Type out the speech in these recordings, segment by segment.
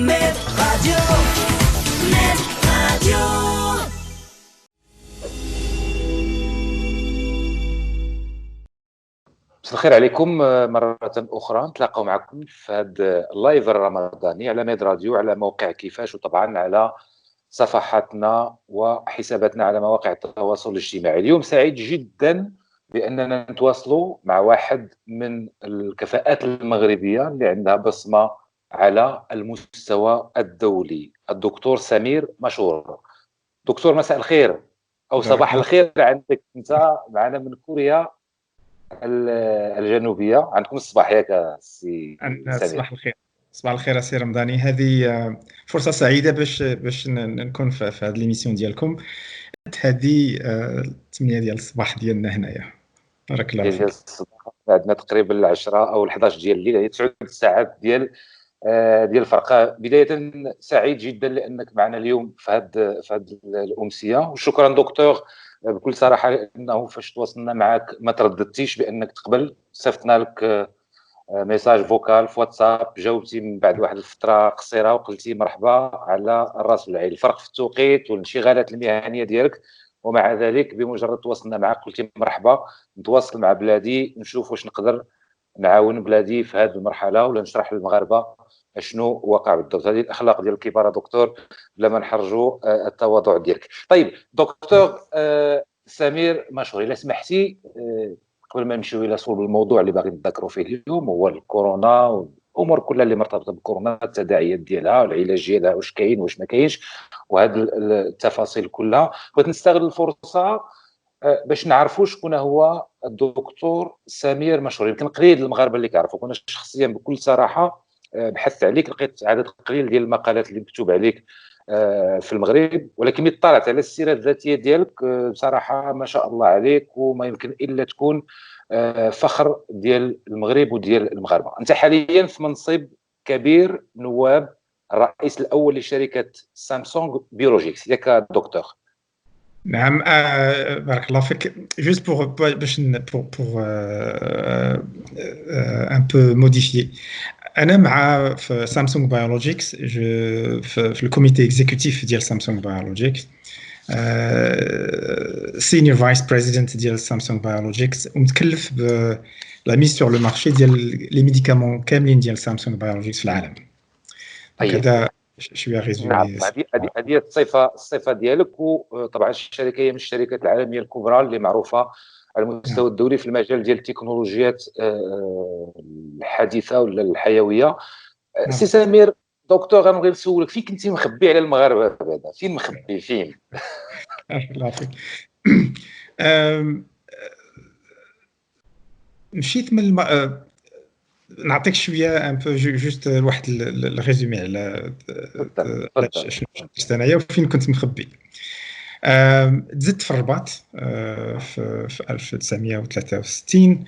Med Radio. Med Radio. مساء الخير عليكم مرة أخرى. نتلاقاو معكم في هذا اللايف الرمضاني على ميد راديو، على موقع كيفاش، وطبعا على صفحاتنا وحساباتنا على مواقع التواصل الاجتماعي. اليوم سعيد جدا بأننا نتواصلوا مع واحد من الكفاءات المغربية اللي عندها بصمة على المستوى الدولي، الدكتور سمير مشهور. دكتور مساء الخير أو صباح الخير عندك أنت، معنا من كوريا الجنوبية. عندكم الصباح ياك سي سمير؟ صباح الخير. صباح الخير اسي رمضاني. هذه فرصه سعيده باش نكون في هذه ليميسيون ديالكم. هذه 8 ديال الصباح ديالنا هنايا. بارك الله فيك. عندنا تقريبا 10 او 11 ديال الليل، يعني 9 ساعات ديال الفرق. بدايه سعيد جدا لانك معنا اليوم في هذه الامسيه، وشكرا دكتور بكل صراحه انه فاش تواصلنا معك ما ترددتيش بانك تقبل. صيفطنا لك ميساج فوكال في واتساب، جاوبتي من بعد واحد الفتره قصيره وقلتي مرحبا على الراس والعين. الفرق في التوقيت والانشغالات المهنيه ديالك، ومع ذلك بمجرد تواصلنا معك قلتي مرحبا، نتواصل مع بلادي نشوف واش نقدر نعاون بلادي في هذه المرحله ولا نشرح للمغاربه شنو وقع بالضبط. هذه الاخلاق ديال الكبار دكتور، بلا ما نحرجوا التواضع ديالك. طيب دكتور سمير مشهور، الا سمحتي قبل ما نمشيو الى صلب الموضوع اللي باغي نذكروا فيه اليوم، هو الكورونا والامور كلها اللي مرتبطه بالكورونا، التداعيات ديالها والعلاج ديالها، واش كاين واش ما كاينش، وهذه التفاصيل كلها. بغيت نستغل الفرصه باش نعرفوا شكون هو الدكتور سمير مشهور. يمكن قليل المغاربه اللي كيعرفوك. انا شخصيا بكل صراحه بحثت عليك، لقيت عدد قليل ديال المقالات اللي مكتوب عليك في المغرب، ولكن ملي طلعت على السيره الذاتيه ديالك بصراحه ما شاء الله عليك، وما يمكن الا تكون فخر ديال المغرب وديال المغاربه. انت حاليا في منصب كبير، نواب الرئيس الاول لشركه سامسونج بيولوجيكس، ياك دكتور؟ نعم. بارك الله فيك. جوست باش بور ان بو موديفيي. انا مع في سامسونج بيولوجيكس، في الكوميتي اكزيكوتيف ديال سامسونج بيولوجيكس، سينيور فايس بريزيدنت ديال سامسونج بيولوجيكس، ومتكلف ب لا ميز سور لو مارشي ديال لي ميديكامون كاملين ديال سامسونج بيولوجيكس في العالم. هذا شويه ريزومي. نعم، هذه الصفه ديالك. وطبعا الشركه هي من الشركات العالميه الكبرى اللي معروفه على المستوى الدولي في المجال ديال التكنولوجيات الحديثه ولا الحيويه. سي سمير دكتور، غنبغي نسولك فين كنتي مخبي على المغاربه بعدا؟ فين مخبي؟ فين؟ الله فيك. مشيت من نعطيك شويه ان بو جوست واحد الريزومي على شنو درت انايا وفين كنت مخبي. تزدت في الرباط في 1963،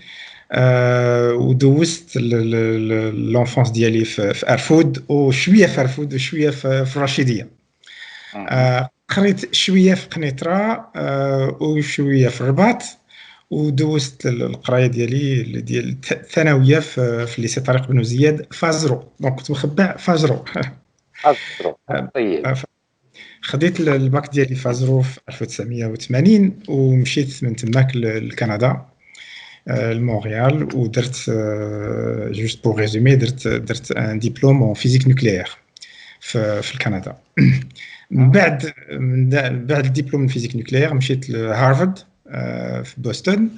ودوزت لونفونس ديالي في ارفود، وشويه في ارفود وشويه في الرشيديه. قريت شويه في قنيطره وشويه في الرباط، ودوزت القرايه ديال الثانويه في ليسي طارق بن زياد فازرو. دونك كنت مخبع فازرو. طيب. خديت الباك ديالي فازرو في 1980، ومشيت من تماك لكندا لمونريال، ودرت جوست بور ريزومي درت ان ديبلوم اون فيزيك نوكليير في كندا. من بعد الدبلوم فيزيك نوكليير مشيت لهارفارد في بوسطن،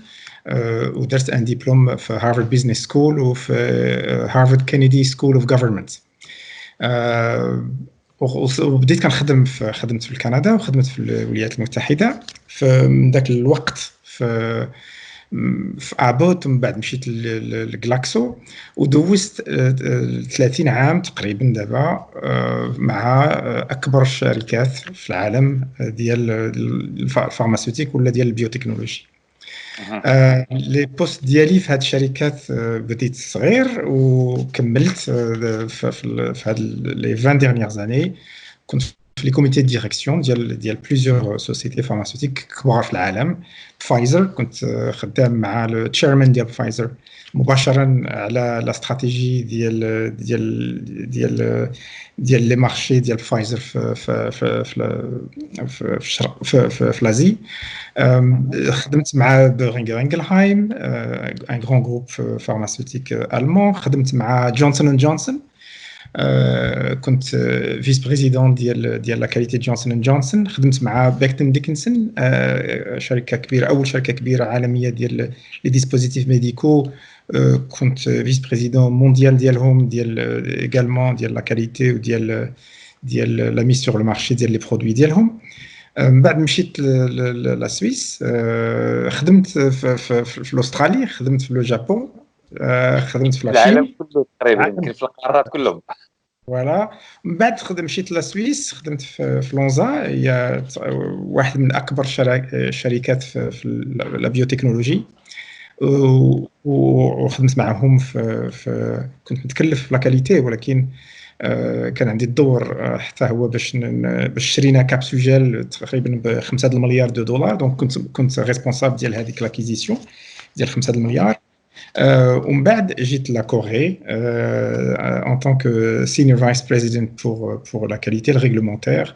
ودرت ان ديبلوم في هارفارد بيزنس سكول وفي هارفارد كينيدي سكول اوف جوفرمنت. وبديت كنخدم خدمت في كندا وخدمت في الولايات المتحده في ذاك الوقت في ابوت. ومن بعد مشيت لجلاكسو، ودوزت 30 عام تقريبا دابا مع اكبر الشركات في العالم ديال الفارماسيوتيك ولا ديال البيوتكنولوجي. لي بوست ديالي في هاد الشركات بديت صغير وكملت في هاد لي 20 ديرنيير زاني. كنت في لي كوميتي دو ديريكسيون ديال بليزيور سوسيتي فارماسيوتيك كبار في العالم. فايزر كنت خدام مع لو تشيرمان ديال فايزر مباشره على لا استراتيجي ديال لي مارشي ديال فايزر في لازي. خدمت مع بورينغر انجلهايم ان غران جروب فارماسيوتيك المون. خدمت مع جونسون اند جونسون، كنت فيس بريزيدون ديال لا كاليتي جونسون اند جونسون. خدمت مع بيكتن ديكنسون، شركه كبيره، اول شركه كبيره عالميه ديال لي ديسبوزيتيف ميديكو. كنت فيس بريزيدون مونديال ديالهم، ديال ايغالمون ديال لا كاليتي وديال لا ميس سور لو مارشي ديال لي برودوي ديالهم. من بعد مشيت لا سويس، خدمت في الاسترالي، خدمت في اليابان، خدمت في العالم لاشين. كله تقريبا، يمكن في القارات كلهم. فوالا. من بعد مشيت لسويس، خدمت في لونزا، هي واحد من اكبر الشركات في البيوتكنولوجي. وخدمت معهم كنت متكلف في لاكاليتي، ولكن كان عندي الدور حتى هو باش شرينا كابسوجيل تقريبا ب5 مليار دولار. دونك كنت ريسبونسابل ديال هذيك لاكيزيسيون ديال 5 مليار. ومن بعد جيت لا كوري en tant que senior vice president pour la qualité le réglementaire.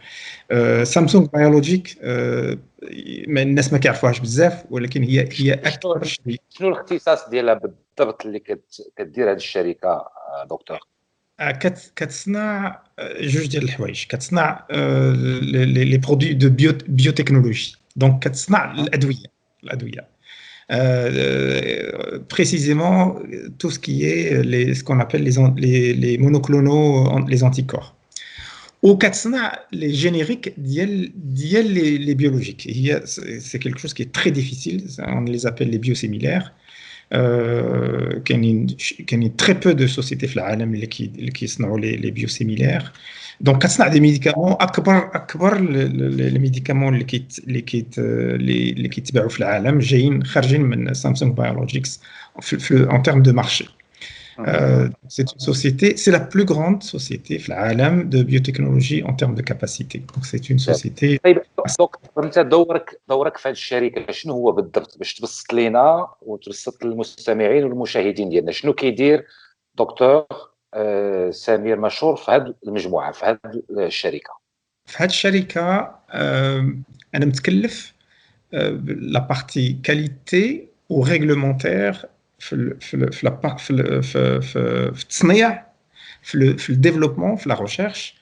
سامسونج بايولوجيك الناس ما كيعرفوهاش بزاف، ولكن هي اكبر شيء. شنو الاختصاص ديالها بالضبط اللي كدير هذه الشركه دكتور؟ كتصنع جوج ديال الحوايج. كتصنع لي برودوي دو بيوتكنولوجي، دونك كتصنع الادويه précisément tout ce qui est ce qu'on appelle les monoclonaux, les anticorps. وكتصنع les génériques ديال les biologiques. C'est quelque chose qui est très difficile, on les appelle les biosimilaires. كاينين très peu de sociétés في العالم اللي كيصنعوا les biosimilaires. دونك كتصنع دي ميديكامون اكبر الميديكامون اللي كيتباعوا في العالم جايين خارجين من سامسونج بايولوجيكس en termes de marché. C'est une société, c'est la plus grande société في العالم de biotechnologie en termes de capacité. Donc c'est une société. طيب دكتور، انت دورك في هذه الشركه شنو هو بالضبط، باش تبسط لينا وتبسط للمستمعين والمشاهدين ديالنا شنو كيدير دكتور سمير مشهور في هذه المجموعه، في هذه الشركه؟ في هذه الشركه انا متكلف لا بارتي كاليتي و ريغلومونتير في التصنيع، في الديفلوبمون، في لا ريشيرش.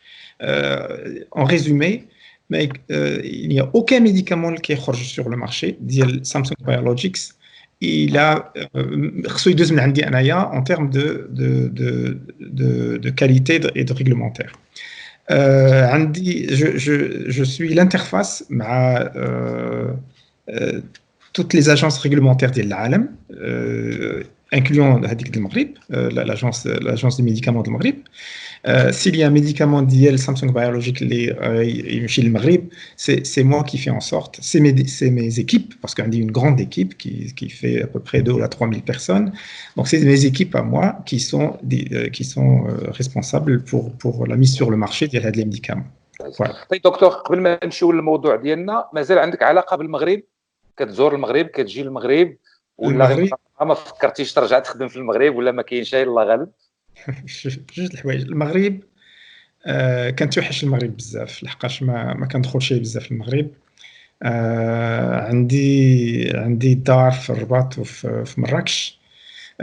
en résumé, il n'y a aucun médicament qui est sur le marché ديال Samsung Biologics. Il a خصو يدوز من عندي انايا en termes de qualité et de réglementaire. عندي je suis l'interface مع toutes les agences réglementaires ديال العالم incluant هذيك المغرب، l'agence des médicaments de المغرب. S'il y a un médicament ديال Samsung Biologics اللي يمشي للمغرب, c'est moi qui fais en sorte, c'est mes équipes, parce qu'on a une grande équipe qui fait à peu près 2 à 3 000 personnes. Donc c'est mes équipes à moi qui sont responsables pour la mise sur le marché ديال هاد les médicaments. Voilà. طيب دكتور، قبل ما نمشيو للموضوع ديالنا، مازال عندك علاقه بالمغرب؟ كتزور المغرب، كتجي المغرب، ولا ما فكرتيش ترجع تخدم في المغرب، ولا ما كاينش الله غالب؟ جوج الحوايج. المغرب كنتوحش المغرب بزاف، لحقاش ما كندخلش بزاف المغرب. عندي دار في الرباط وفي مراكش.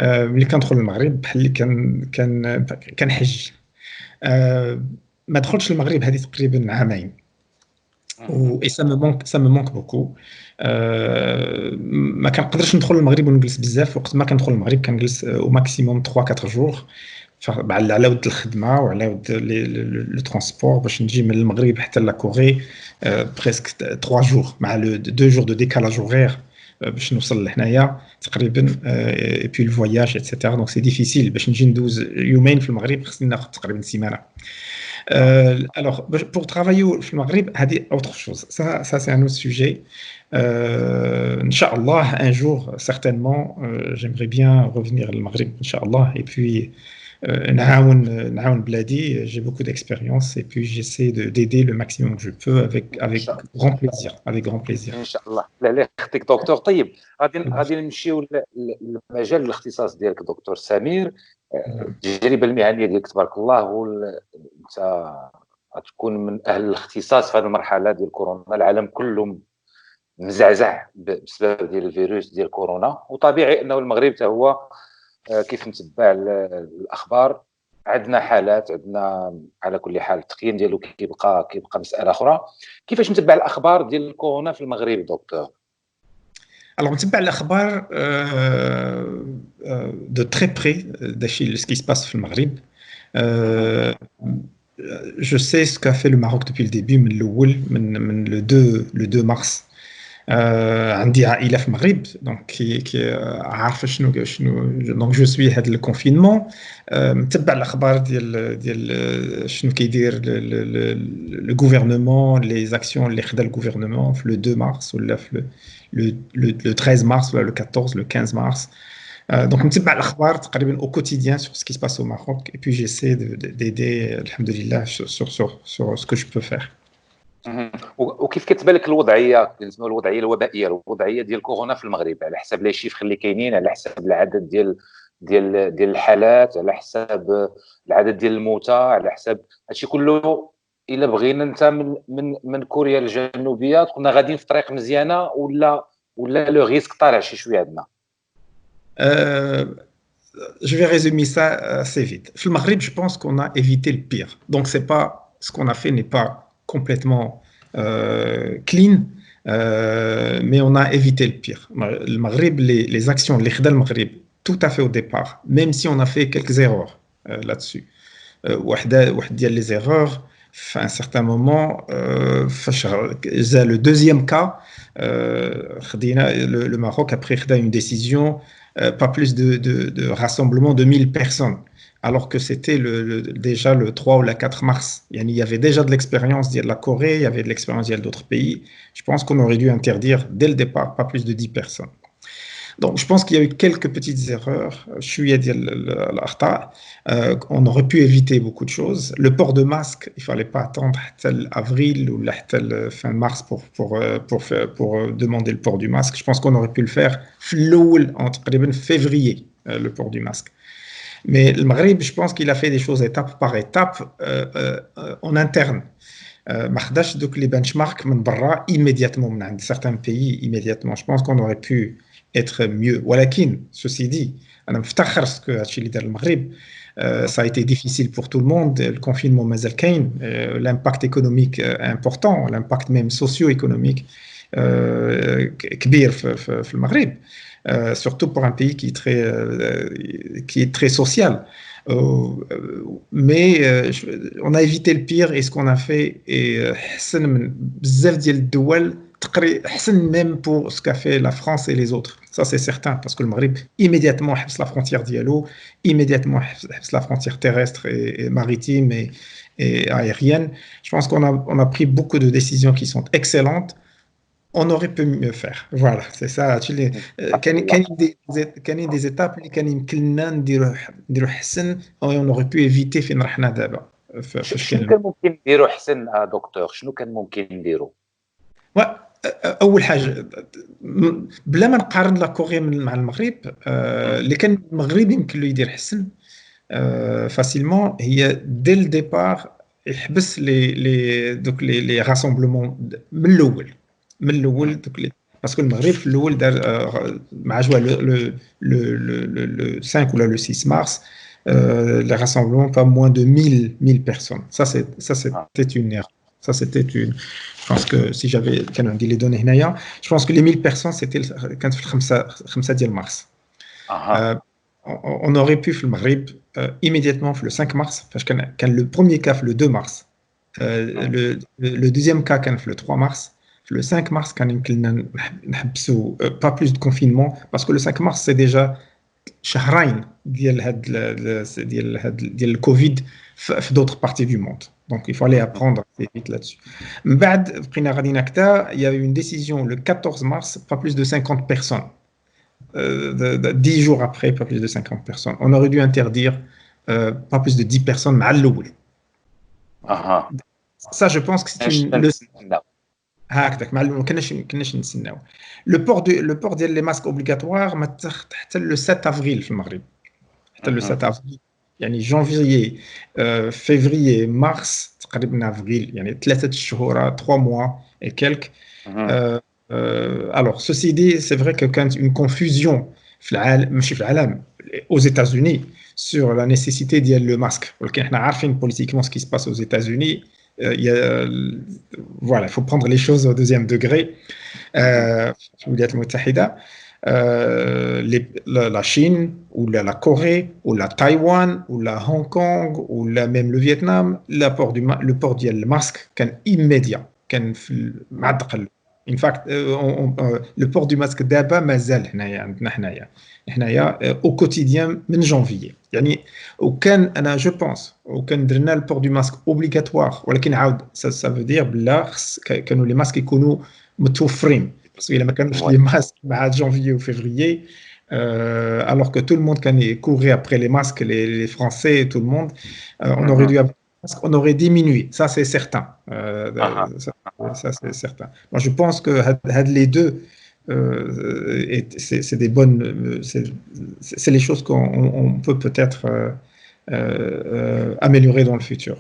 ملي كندخل المغرب بحال اللي كنحج. ما دخلتش المغرب هذه تقريبا عامين، و ça me manque beaucoup. ما كنقدرش ندخل المغرب ونجلس بزاف. وقت ما كندخل المغرب كنجلس او ماكسيموم 3-4 جور، على ود الخدمه وعلى ود لو ترونسبور. باش نجي من المغرب حتى لا كوري بريسك 3 جور مع لو 2 جور دو ديكالاج اورير باش نوصل لهنايا تقريبا. اي بي الفواياج ايتترا. دونك سي ديفيسيل باش نجي ندوز يومين في المغرب، خصني ناخذ تقريبا سيمانه. Alors, pour travailler au Maghreb, c'est autre chose. Ça c'est un autre sujet. Inch'Allah, un jour, certainement, j'aimerais bien revenir au Maghreb, Inch'Allah. Et puis, نعاون بلادي. J'ai beaucoup d'expérience et puis j'essaie d'aider le maximum que je peux avec grand plaisir, avec grand plaisir. ان شاء الله. لا يخطيك دكتور. طيب غادي نمشيو لمجال الاختصاص ديالك دكتور سمير. التجربه المهنيه ديالك تبارك الله، انت غتكون من اهل الاختصاص في هذه المرحله ديال كورونا. العالم كله مزعزع بسبب ديال الفيروس ديال كورونا، وطبيعي انه المغرب حتى هو كيف نتبع الاخبار. عندنا حالات، عندنا على كل حال التقييم ديالو كيبقى مساله اخرى. كيفاش نتبع الاخبار ديال الكورونا في المغرب دكتور؟ Alors, on تبع الأخبار de très près de ce qui se passe في المغرب. Je sais ce qu'a fait le Maroc depuis le début, من الأول، من le 2 mars. عندي عائلة في المغرب، دونك عارفة شنو دونك جو سوي هذا الكونفينمون. متبع الأخبار ديال شنو كيدير لو غوفرنمون، لي زاكسيون اللي خدا الغوفرنمون في لو 2 مارس ولا في le 13 mars, le 14, le 15 mars. Donc, on تبع الأخبار تقريبا au quotidien sur ce qui se passe au Maroc, et puis j'essaie d'aider, alhamdoulilah, sur ce que je peux faire. وكيف كتبان لك الوضعيه، بالنسبه للوضعيه الوبائيه، الوضعيه ديال كورونا في المغرب، على حسب لي شيفر اللي كاينين، على حسب العدد ديال الحالات، على حسب العدد ديال الموتى، على حسب هادشي كله؟ الا بغينا انت من كوريا الجنوبيه كنا غاديين في طريق مزيانه ولا لو ريسك طالع شي شويه عندنا؟ Je vais résumer ça assez vite. Au Maghreb, je pense qu'on a évité le pire. Donc, c'est pas ce qu'on a fait n'est pas complètement clean, mais on a évité le pire. Le Maghreb, les actions, les khida le Maghreb, tout à fait au départ, même si on a fait quelques erreurs là-dessus. Les erreurs, à un certain moment, le deuxième cas, le Maroc a pris une décision, pas plus de rassemblement de 1000 personnes, alors que c'était déjà le 3 ou le 4 mars. Il y avait déjà de l'expérience de la Corée, il y avait de l'expérience d'autres pays. Je pense qu'on aurait dû interdire dès le départ pas plus de 10 personnes. Donc, je pense qu'il y a eu quelques petites erreurs. On aurait pu éviter beaucoup de choses. Le port de masque, il ne fallait pas attendre avril ou fin mars pour demander le port du masque. Je pense qu'on aurait pu le faire entre février, le port du masque. Mais le Maghreb, je pense qu'il a fait des choses étape par étape en interne. Donc les benchmarks immédiatement, dans certains pays, immédiatement. Je pense qu'on aurait pu être mieux. Walakin, ceci dit, ça a été difficile pour tout le monde. Le confinement, l'impact économique important, l'impact même socio-économique كبير في المغرب. Surtout pour un pays qui est très social. Mais on a évité le pire, et ce qu'on a fait est بزاف ديال الدول même pour ce qu'a fait la France et les autres. Ça, c'est certain, parce que le Maghreb, immédiatement, حبس la frontière diallo, immédiatement, حبس la frontière terrestre et maritime et aérienne. Je pense qu'on a pris beaucoup de décisions qui sont excellentes. On aurait pu mieux faire. Voilà, c'est ça. كاين des étapes اللي كان يمكننا نديرو حسن، on aurait pu éviter فين رحنا دابا. شنو كان ممكن نديرو حسن دكتور؟ شنو كان ممكن نديرو؟ اول حاجه بلا ما نقارن لا كوريا مع المغرب، اللي كان المغرب يمكن له يدير حسن فاسيلمون، هي دي الديبار يحبس لي راسمبلمون من الاول باسكو المغرب في الاول دار مع جوا le 5 ou le 6 mars les rassemblements pas moins de 1000 personnes. Ça c'était une erreur. Ça c'était une. Je pense que si j'avais dit les données هنايا, je pense que les 1000 personnes c'était كانت في 5 ديال مارس. On aurait pu في المغرب immédiatement في le 5 mars, parce que كان le premier cas في le 2 mars, le deuxième cas كان في le 3 mars. Le 5 mars, كان يمكننا نحبسوا pas plus de confinement, parce que le 5 mars c'est déjà شهرين ديال الكوفيد في d'autres parties du monde. Donc il fallait apprendre assez vite là-dessus. من بعد بقينا غاديين هكذا. Il y a eu une décision le 14 mars, pas plus de 50 personnes. 10 jours après, pas plus de 50 personnes. On aurait dû interdire pas plus de 10 personnes مع الأول. اها Ça, je pense que c'est une نتسناو. هكذاك ما كناش نتسناو. لو بور ديال لي ماسك اوبليغاتوار ما تاخد حتى لو 7 افريل في المغرب، حتى لو 7 افريل يعني جانفيي فيفري مارس تقريبا افريل، يعني 3 شهور 3 mois et quelques. Alors ceci dit, c'est vrai que quand une confusion في العالم ماشي في العالم aux États-Unis sur la nécessité ديال le masque، ولكن احنا عارفين politiquement ce qui se passe aux États-Unis. Voilà, il faut prendre les choses au deuxième degré. La Chine ou la Corée ou la Taïwan ou la Hong Kong ou même le Vietnam, le port du masque كان immédiat كان مع الدقل. In fact, le port du masque d'abord مازال هنايا au quotidien من janvier. يعني وكان انا جو بونس وكان درنا البور دو ماسك اوبليغاتوار، ولكن عاود ça veut dire بلا كانوا لي ماسك يكونوا متوفرين، باسكو الا ما كانوش لي ماسك مع جانفيي وفيفريي alors que tout le monde courait après les masques, les Français et tout le monde, on aurait dû avoir des masques, on aurait diminué, ça c'est certain. Ça c'est certain. Moi je pense que les deux c'est des bonnes, c'est les choses qu'on peut peut-être améliorer dans le futur.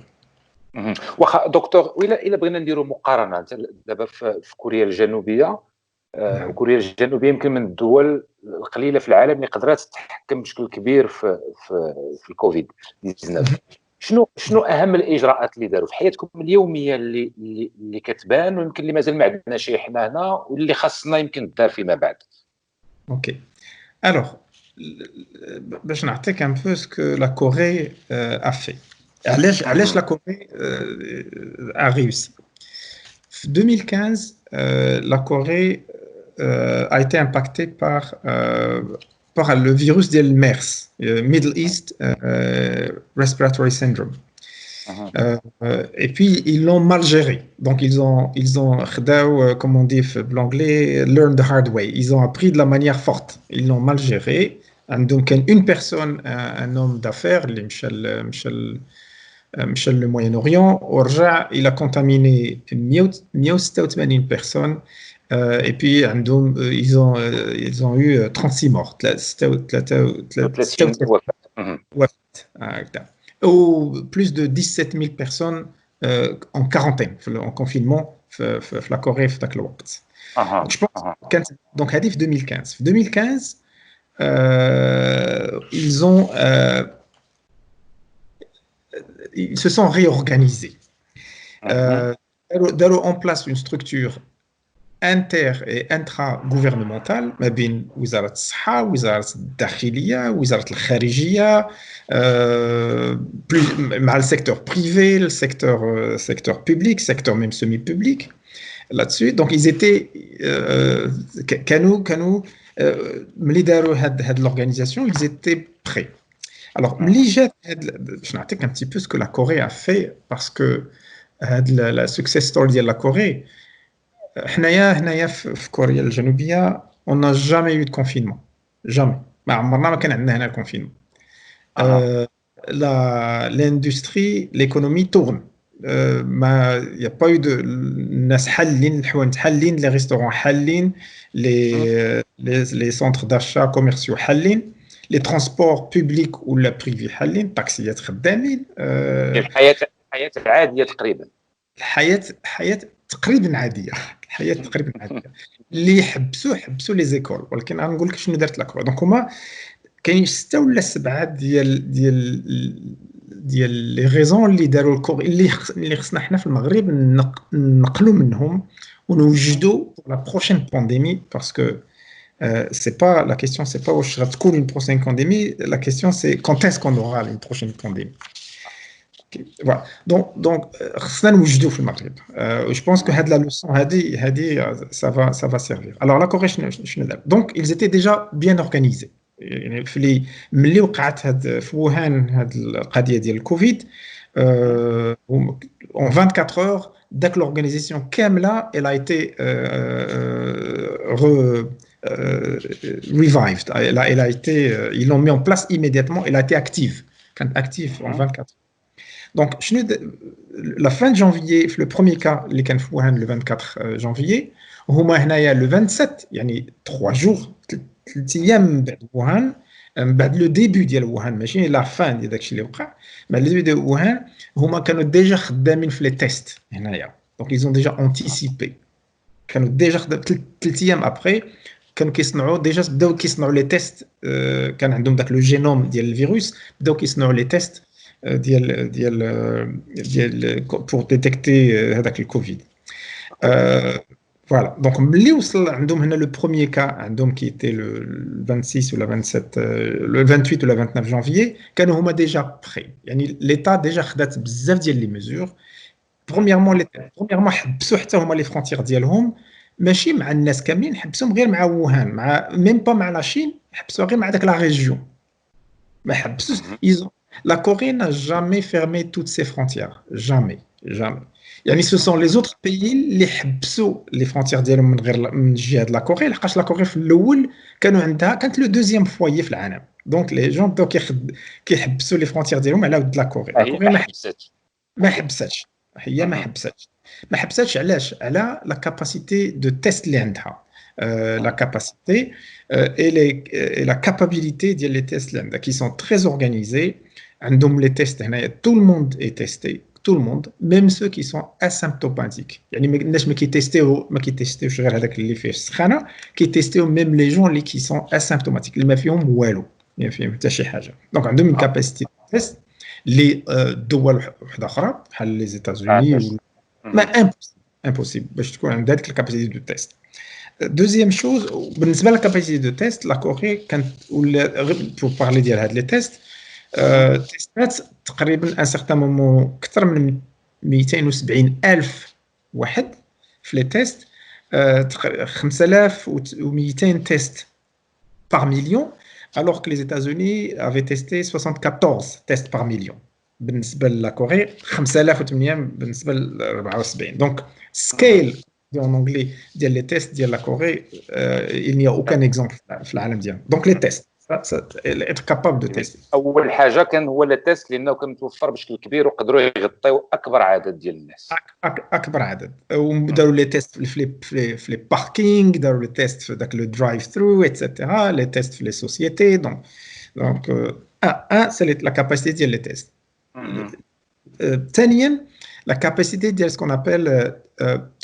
واخا دكتور، الا بغينا نديروا مقارنه دابا في كوريا الجنوبيه، وكوريا الجنوبيه يمكن من الدول القليله في العالم اللي قدرت تتحكم بشكل كبير في الكوفيد 19. شنو اهم الاجراءات اللي داروا في حياتكم اليوميه اللي كتبان ويمكن اللي مازال ما عندناش حنا هنا واللي خاصنا يمكن الدار فيما بعد؟ اوكي alors باش نعطيك un peu ce que la Corée a fait. علاش la Corée a réussi. En 2015 la Corée a été impactée par le virus de MERS, Middle East Respiratory Syndrome. Et puis ils l'ont mal géré. Donc ils ont comme on dit en anglais, learn the hard way. Ils ont appris de la manière forte. Ils l'ont mal géré. Donc une personne, un homme d'affaires, Michel le Moyen-Orient, il a contaminé 186 personnes. Et puis ils ont eu 36 morts. Ou plus de 17 000 personnes en quarantaine, en confinement, la Corée, je pense, donc, en 2015. En 2015, ils se sont réorganisés. Ils ont en place une structure inter et intra-gouvernementale ما بين وزارة الصحة، وزارة الداخلية، وزارة الخارجية، مع le secteur privé, le secteur public, secteur même semi-public là-dessus. Donc ils étaient كانوا ملي داروا هاد l'organisation, ils étaient prêts. Alors ملي جات باش نعطيك un petit peu ce que la Corée a fait, parce que la success story ديال la Corée. هنايا في كوريا الجنوبيه on n'a jamais eu de confinement, jamais. ما عمرنا ما كان عندنا هنا الكونفينمون. l'industrie, l'économie tourne. ما y a pas eu de الناس حالين الحوانت حالين، les restaurants حالين، les centres d'achat commerciaux حالين، les transports publics ou la privés حالين، التاكسيات خدامين. الحياه عاديه تقريبا. الحياه تقريبا عاديه. اللي حبسوا لي زيكول، ولكن غنقول لك شنو دارت لاكوريا. دونك هما كاين 6 ولا 7 ديال لي ريزون اللي داروا الكوري اللي خصنا حنا في المغرب نقلوا منهم ونوجدوا لا بروشين بانديمي. باسكو c'est pas la question, c'est pas واش غتكون une prochaine pandémie, la question c'est quand est-ce qu'on aura une prochaine pandémie. Voilà. Donc خصنا نوجدوا في المغرب. Je pense que هاد la leçon هادي ça va servir. Alors la Corée شنو دار؟ Donc ils étaient déjà bien organisés. يعني ملي وقعت في ووهان هاد القضيه ديال الكوفيد en 24 heures داك l'organisation كامله elle a été revived. Elle a été, ils l'ont mis en place immédiatement. Elle a été active. كانت اكتيف en 24. Donc la fin de janvier le premier cas اللي كان في ووهان le 24 janvier هما هنايا le 27 يعني 3 jours 3 ايام من بعد ووهان من بعد لو ديبي ديال ووهان ماشي لا فان ديال داكشي اللي وقع مع لو ديبي ديال ووهان هما كانوا ديجا خدامين في لي تيست هنايا دونك ils ont déjà anticipé كانوا ديجا 3 ايام ابري كانوا كيصنعوا ديجا بداو كيصنعوا لي تيست كان عندهم داك لو جينوم ديال الفيروس بداو كيصنعوا لي تيست ديال pour détecter هذاك الكوفيد voilà donc ملي وصل عندهم هنا لو بروميير كا عندهم كي était le 26 ولا 27 le 28 ولا 29 janvier كانوا هما ديجا بري يعني ليتا ديجا خدات بزاف ديال لي ميزور premièrement حبسوا حتى هما لي فرونتيير ديالهم ماشي مع الناس كاملين حبسهم غير مع ووهان مع ميم با مع لاشين حبسوا غير مع داك لا ريجيون ما حبسوش La Corée n'a jamais fermé toutes ses frontières. Jamais. Jamais. يعني ce sont les autres pays اللي حبسوا les frontières ديالهم من غير من الجهه ديال لا كوري لحقاش لا كوري في الاول كانوا عندها كانت لو دوزيام فوايي في العالم دونك لي جون بداو كيحبسوا لي فrontières ديالهم على ود لا كوري لا كوري ما حبساتش هي ما حبساتش علاش على لا كاباسيتي دو تيست اللي عندها la capacité et la capacité ديال لي تيست اللي عندها qui sont très organisés عندهم لي تيست هنايا tout le monde est testé tout le monde même ceux qui sont asymptomatiques يعني الناس ما كيتيستيوش غير هذاك اللي فيه السخانه كيتيستيو ميم لي جون اللي كي سون اسيمبتوماتيك اللي ما فيهم والو ما فيهم حتى شي حاجه دونك عندهم كاباسيتي تيست اللي دول وحده اخرى بحال لي زيتازوني ما امبوسيبل باش تكون عندها هذيك الكاباسيتي دو تيست دوزيام شوز بالنسبه للكاباسيتي دو تيست لا كوري كانت ولا بور بارلي ديال هاد لي تيست تيستات تقريبا ان سيغتان مومون اكثر من 270 الف واحد في لي تيست 5200 تيست par million alors que les États-Unis avaient testé 74 tests par million بالنسبه لا كوري 5800 بالنسبه ل 74 دونك سكيل en anglais ديال لي تيست ديال لا كوري il n'y a aucun exemple في العالم ديالنا دونك لي تيست être capable de tester. اول حاجه كان هو لي تيست لانه كان متوفر بشكل كبير وقدروا يغطيو اكبر عدد ديال الناس اكبر عدد وداروا لي تيست في لي باركينغ داروا لي تيست في داك لو درايف ثرو ايتترا لي تيست في لي سوسيتي دونك سي لا كاباسيتي ديال لي تيست ثانيا la capacité de ce qu'on appelle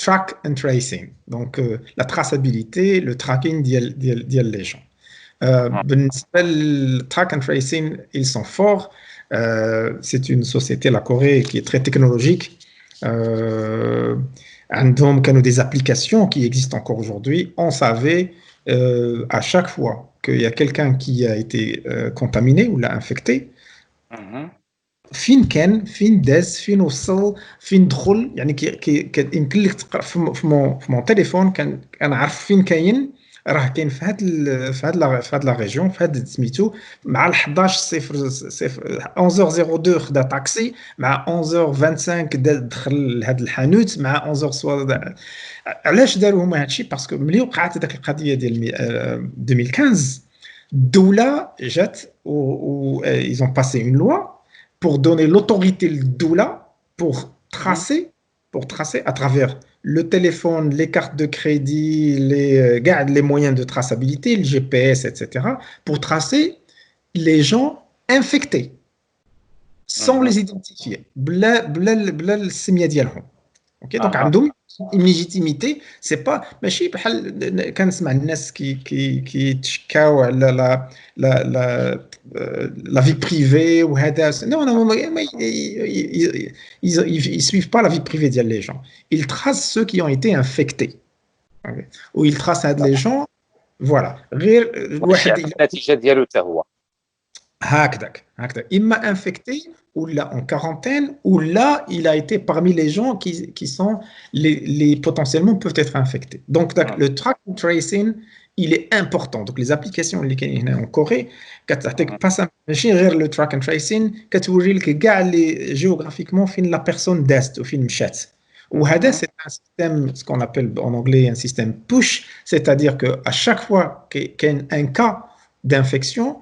track and tracing donc la traçabilité le tracking ديال les gens بالنسبة للtrack and tracing ils sont forts c'est une société la Corée qui est très technologique عندهم كانوا des applications qui existent encore aujourd'hui on savait à chaque fois qu'il y a quelqu'un qui a été contaminé ou l'a infecté فين كان فين داز فين وصل فين دخل يعني يمكن لك تقرا في مون تليفون كان عارف فين كاين راه كاين في هاد لا ريجيون في هاد سميتو مع 11:02 خدا طاكسي مع 11:25 دخل لهاد الحانوت مع 11:00 علاش داروا هما هادشي باسكو ملي وقعت هذاك القضيه ديال 2015 الدوله جات و ils ont passé une loi pour donner l'autorité de Doula pour tracer à travers le téléphone, les cartes de crédit, les moyens de traçabilité, le GPS, etc., pour tracer les gens infectés sans les identifier. بلا السميه ديالهم. OK donc عندهم une légitimité c'est pas ماشي بحال كنسمع الناس كي تشكاو على la vie privée ou هذا non ils suivent pas la vie privée ديال les gens ils tracent ceux qui ont été infectés okay. ou ils tracent هاد les gens voilà غير واحد النتيجه ديالو حتى هو هكذاك اما infecté ou là en quarantaine ou là il a été parmi les gens qui sont les potentiellement peuvent être infectés donc le track and tracing il est important donc les applications اللي كاينين هنا en Corée كتعطيك pas ماشي غير le track and tracing كتوري لك كاع لي جيوغرافيكمون فين لا بيرسون دازت وفين مشات وهذا c'est un système ce qu'on appelle en anglais un système push c'est-à-dire que à chaque fois qu'il y a un cas d'infection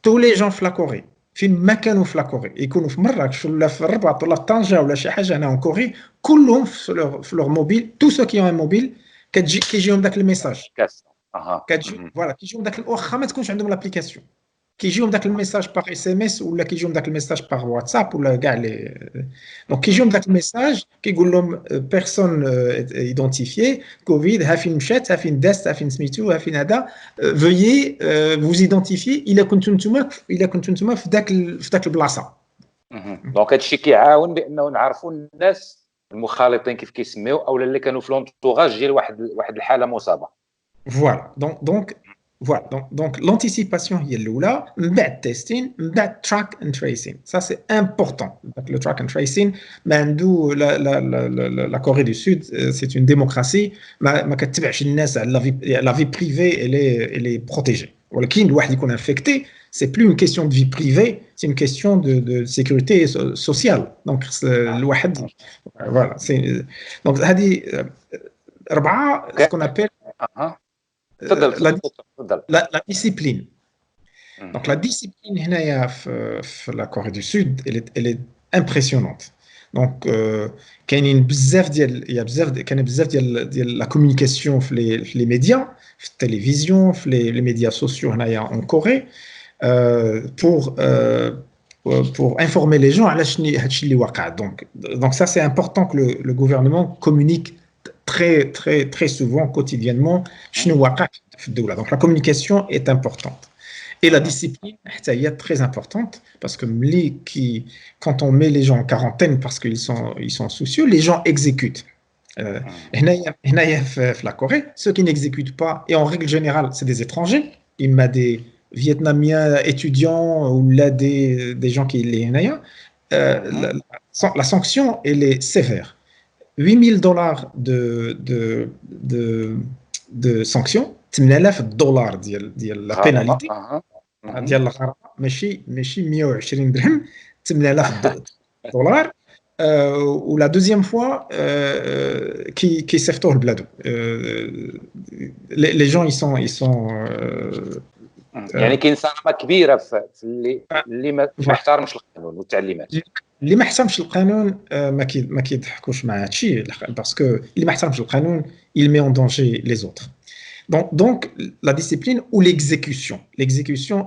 tous les gens de la Corée فين ما كانوا في لاكوري يكونوا في مراكش ولا في الرباط ولا في طنجة ولا شي حاجه هنا en كوري كلهم في لوغ موبيل تو سو كي اون موبيل كيجيهم داك الميساج كتجي فوالا كيجيهم داك واخا ما تكونش عندهم لابليكاسيون كيجيهم داك الميساج باغ اس ام اس ولا كيجيهم داك الميساج باغ واتساب ولا كاع لي دونك كيجيهم داك الميساج كيقول لهم بيرسون ايدونتيفيي كوفيد ها فين مشات ها فين دازت ها فين سميتو ها فين هذا فويي فوز ايدونتيفيي الا كنتو نتوما في داك البلاصه. دونك هادشي كيعاون بانه نعرفوا الناس المخالطين كيف كيسميو او اللي كانوا في لونطوغاج ديال واحد الحاله مصابه. فوالا دونك l'anticipation هي الاولى من بعد تيستين من بعد تراك اند تريسين ça c'est important le track and tracing ما عنده la Corée du Sud c'est une démocratie ما كتبعش الناس على la vie privée elle est protégée ولكن الواحد يكون انفيكتي c'est plus une question de vie privée c'est une question de sécurité sociale donc الواحد voilà c'est donc هذه ربعه ce qu'on appelle la discipline. Donc la discipline هنايا في la Corée du Sud elle est impressionnante. Donc كاين بزاف ديال la communication في les médias في التلفزيون في les médias sociaux هنايا en Corée pour informer les gens على شنو هادشي اللي واقع. Donc ça c'est important que le gouvernement communique très souvent, quotidiennement, donc la communication est importante. Et la discipline est très importante parce que quand on met les gens en quarantaine parce qu'ils sont soucieux, les gens exécutent. La Corée, ceux qui n'exécutent pas, et en règle générale, c'est des étrangers. Il y a des Vietnamiens étudiants ou là des gens qui les la sanction, elle est sévère. $8,000 de sanctions, $8,000 ديال la pénalité ديال الغرامه ماشي 120 درهم $8,000 ولا دوزيام فوا كي صيفطوه لبلادو les gens ils sont يعني كاين صدمه كبيره في اللي ما احترمش القانون والتعليمات. اللي ما احترمش القانون ما كيضحكوش مع هادشي باسكو اللي ما احترمش القانون il met en danger les autres. Donc la discipline ou l'exécution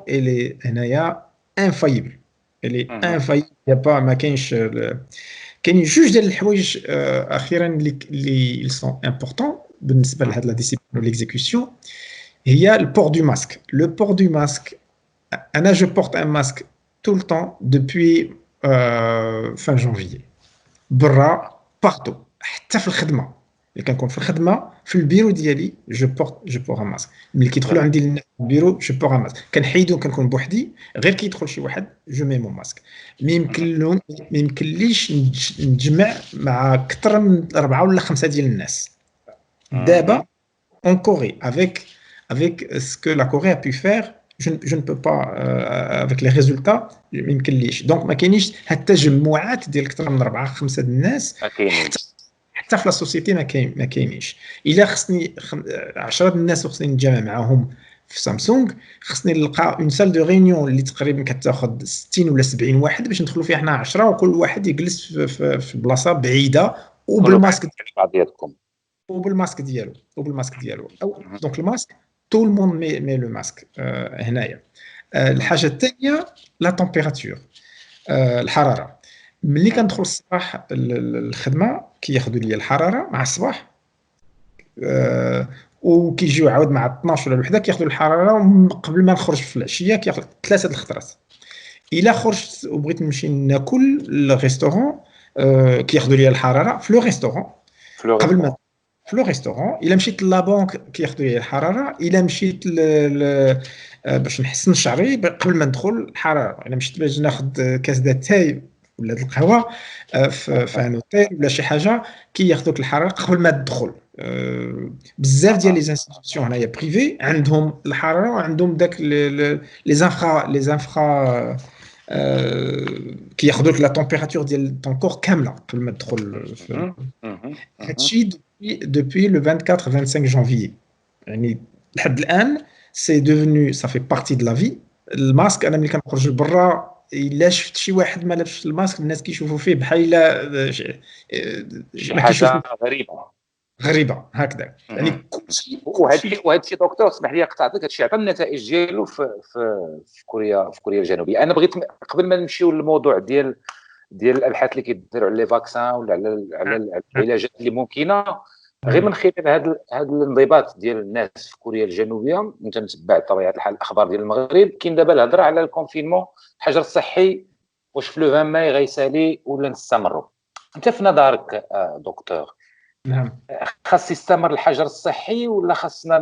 elle est هنايا infaillible. Elle est infaillible. Il y a pas ما كاينش كاين جوج ديال الحوايج اخيرا اللي sont importants بالنسبه لهاد la discipline ou l'exécution. Il y a le port du masque. Le port du masque, je porte un masque tout le temps depuis fin janvier. Bra, partout. حتى في الخدمة. اللي كنكون في الخدمة في البيرو ديالي je porte un masque. ملي كيدخلوا عندي البيرو je porte un masque. كنحيدو كنكون بوحدي غير كيدخل شي واحد je mets mon masque. ما يمكنليش نجمع مع أكثر من 4 ولا 5 ديال الناس. دابا en Corée avec ce que la Corée a pu faire, je ne peux pas avec les résultats ما يمكنليش. دونك ما كاينيش هاد التجمعات ديال اكثر من 4 5 الناس حتى في لا سوسيتي ما كاينيش. الا خصني 10 الناس خصني نتجمع معاهم في سامسونج خصني نلقى اون سال دو ريونيون اللي تقريبا كتاخذ 60 ولا 70 واحد باش ندخلوا فيها حنا 10 وكل واحد يجلس في بلاصه بعيده وبالماسك ديالكم وبالماسك ديالو دونك الماسك tout le monde met le masque هنايا. الحاجه الثانيه لا تمبيراتور الحراره. ملي كندخل الصباح الخدمه كياخذوا لي الحراره مع الصباح وكيجيو عاود مع 12 ولا الوحده كياخذوا الحراره قبل ما نخرج في العشيه كياخذ 3 الخطرات. الا خرجت وبغيت نمشي ناكل الريستورون كياخذوا لي الحراره في لو ريستورون قبل ما في لو ريستورون. الا مشيت لابونك كياخذوا لي الحراره. الا مشيت باش نحسن شعري قبل ما ندخل الحراره. الا مشيت باش ناخذ كاس داتاي ولا القهوه في ان اوتيل ولا شي حاجه كياخذوك الحراره قبل ما تدخل. بزاف ديال لي انستيتيوشن هنايا بريفي عندهم الحراره وعندهم داك لي انفرا كياخذوك لا تمبيراتور ديال طون كور كامله قبل ما تدخل. هادشي depuis le 24-25 janvier. يعني لحد الان سي devenu ça fait partie de la vie. الماسك انا ملي كنخرج لبرا الا شفت شي واحد ما لابسش الماسك الناس كيشوفوا فيه بحال شي ما كيشوفوا حاجه غريبه. غريبه هكذا. يعني مهم. كلشي وهذا الشيء دكتور، اسمح لي قطعتك، هذا الشيء عطى النتائج ديالو في كوريا الجنوبيه. انا بغيت قبل ما نمشيو للموضوع ديال الابحاث اللي كيديروا على لي فاكسان ولا على العلاجات اللي ممكنه، غير من خلال هذا الانضباط ديال الناس في كوريا الجنوبيه، انت متبع بطبيعه الحال الاخبار ديال المغرب، كاين دابا الهضره على الكونفينمون، الحجر الصحي، واش في لو 20 ماي غيسالي ولا نستمروا؟ انت في نظرك دكتور، نعم. خاص يستمر الحجر الصحي ولا خاصنا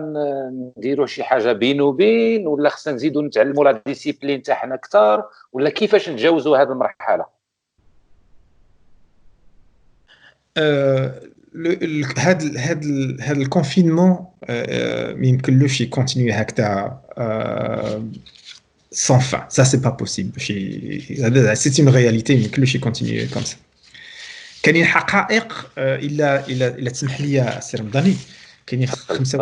نديروا شي حاجه بين وبين، ولا خاصنا نزيدوا نتعلموا لا ديسيبلين تاعنا اكثر، ولا كيفاش نتجاوزوا هذه المرحله؟ هذا الكونفينمون ما يمكنلوش يكونتينيو هكذا sans fin. Ça, c'est pas possible. C'est une réalité. Il ne peut continuer comme ça. كاينين حقائق الا تسمح لي السي رمضاني، كاينين خمسه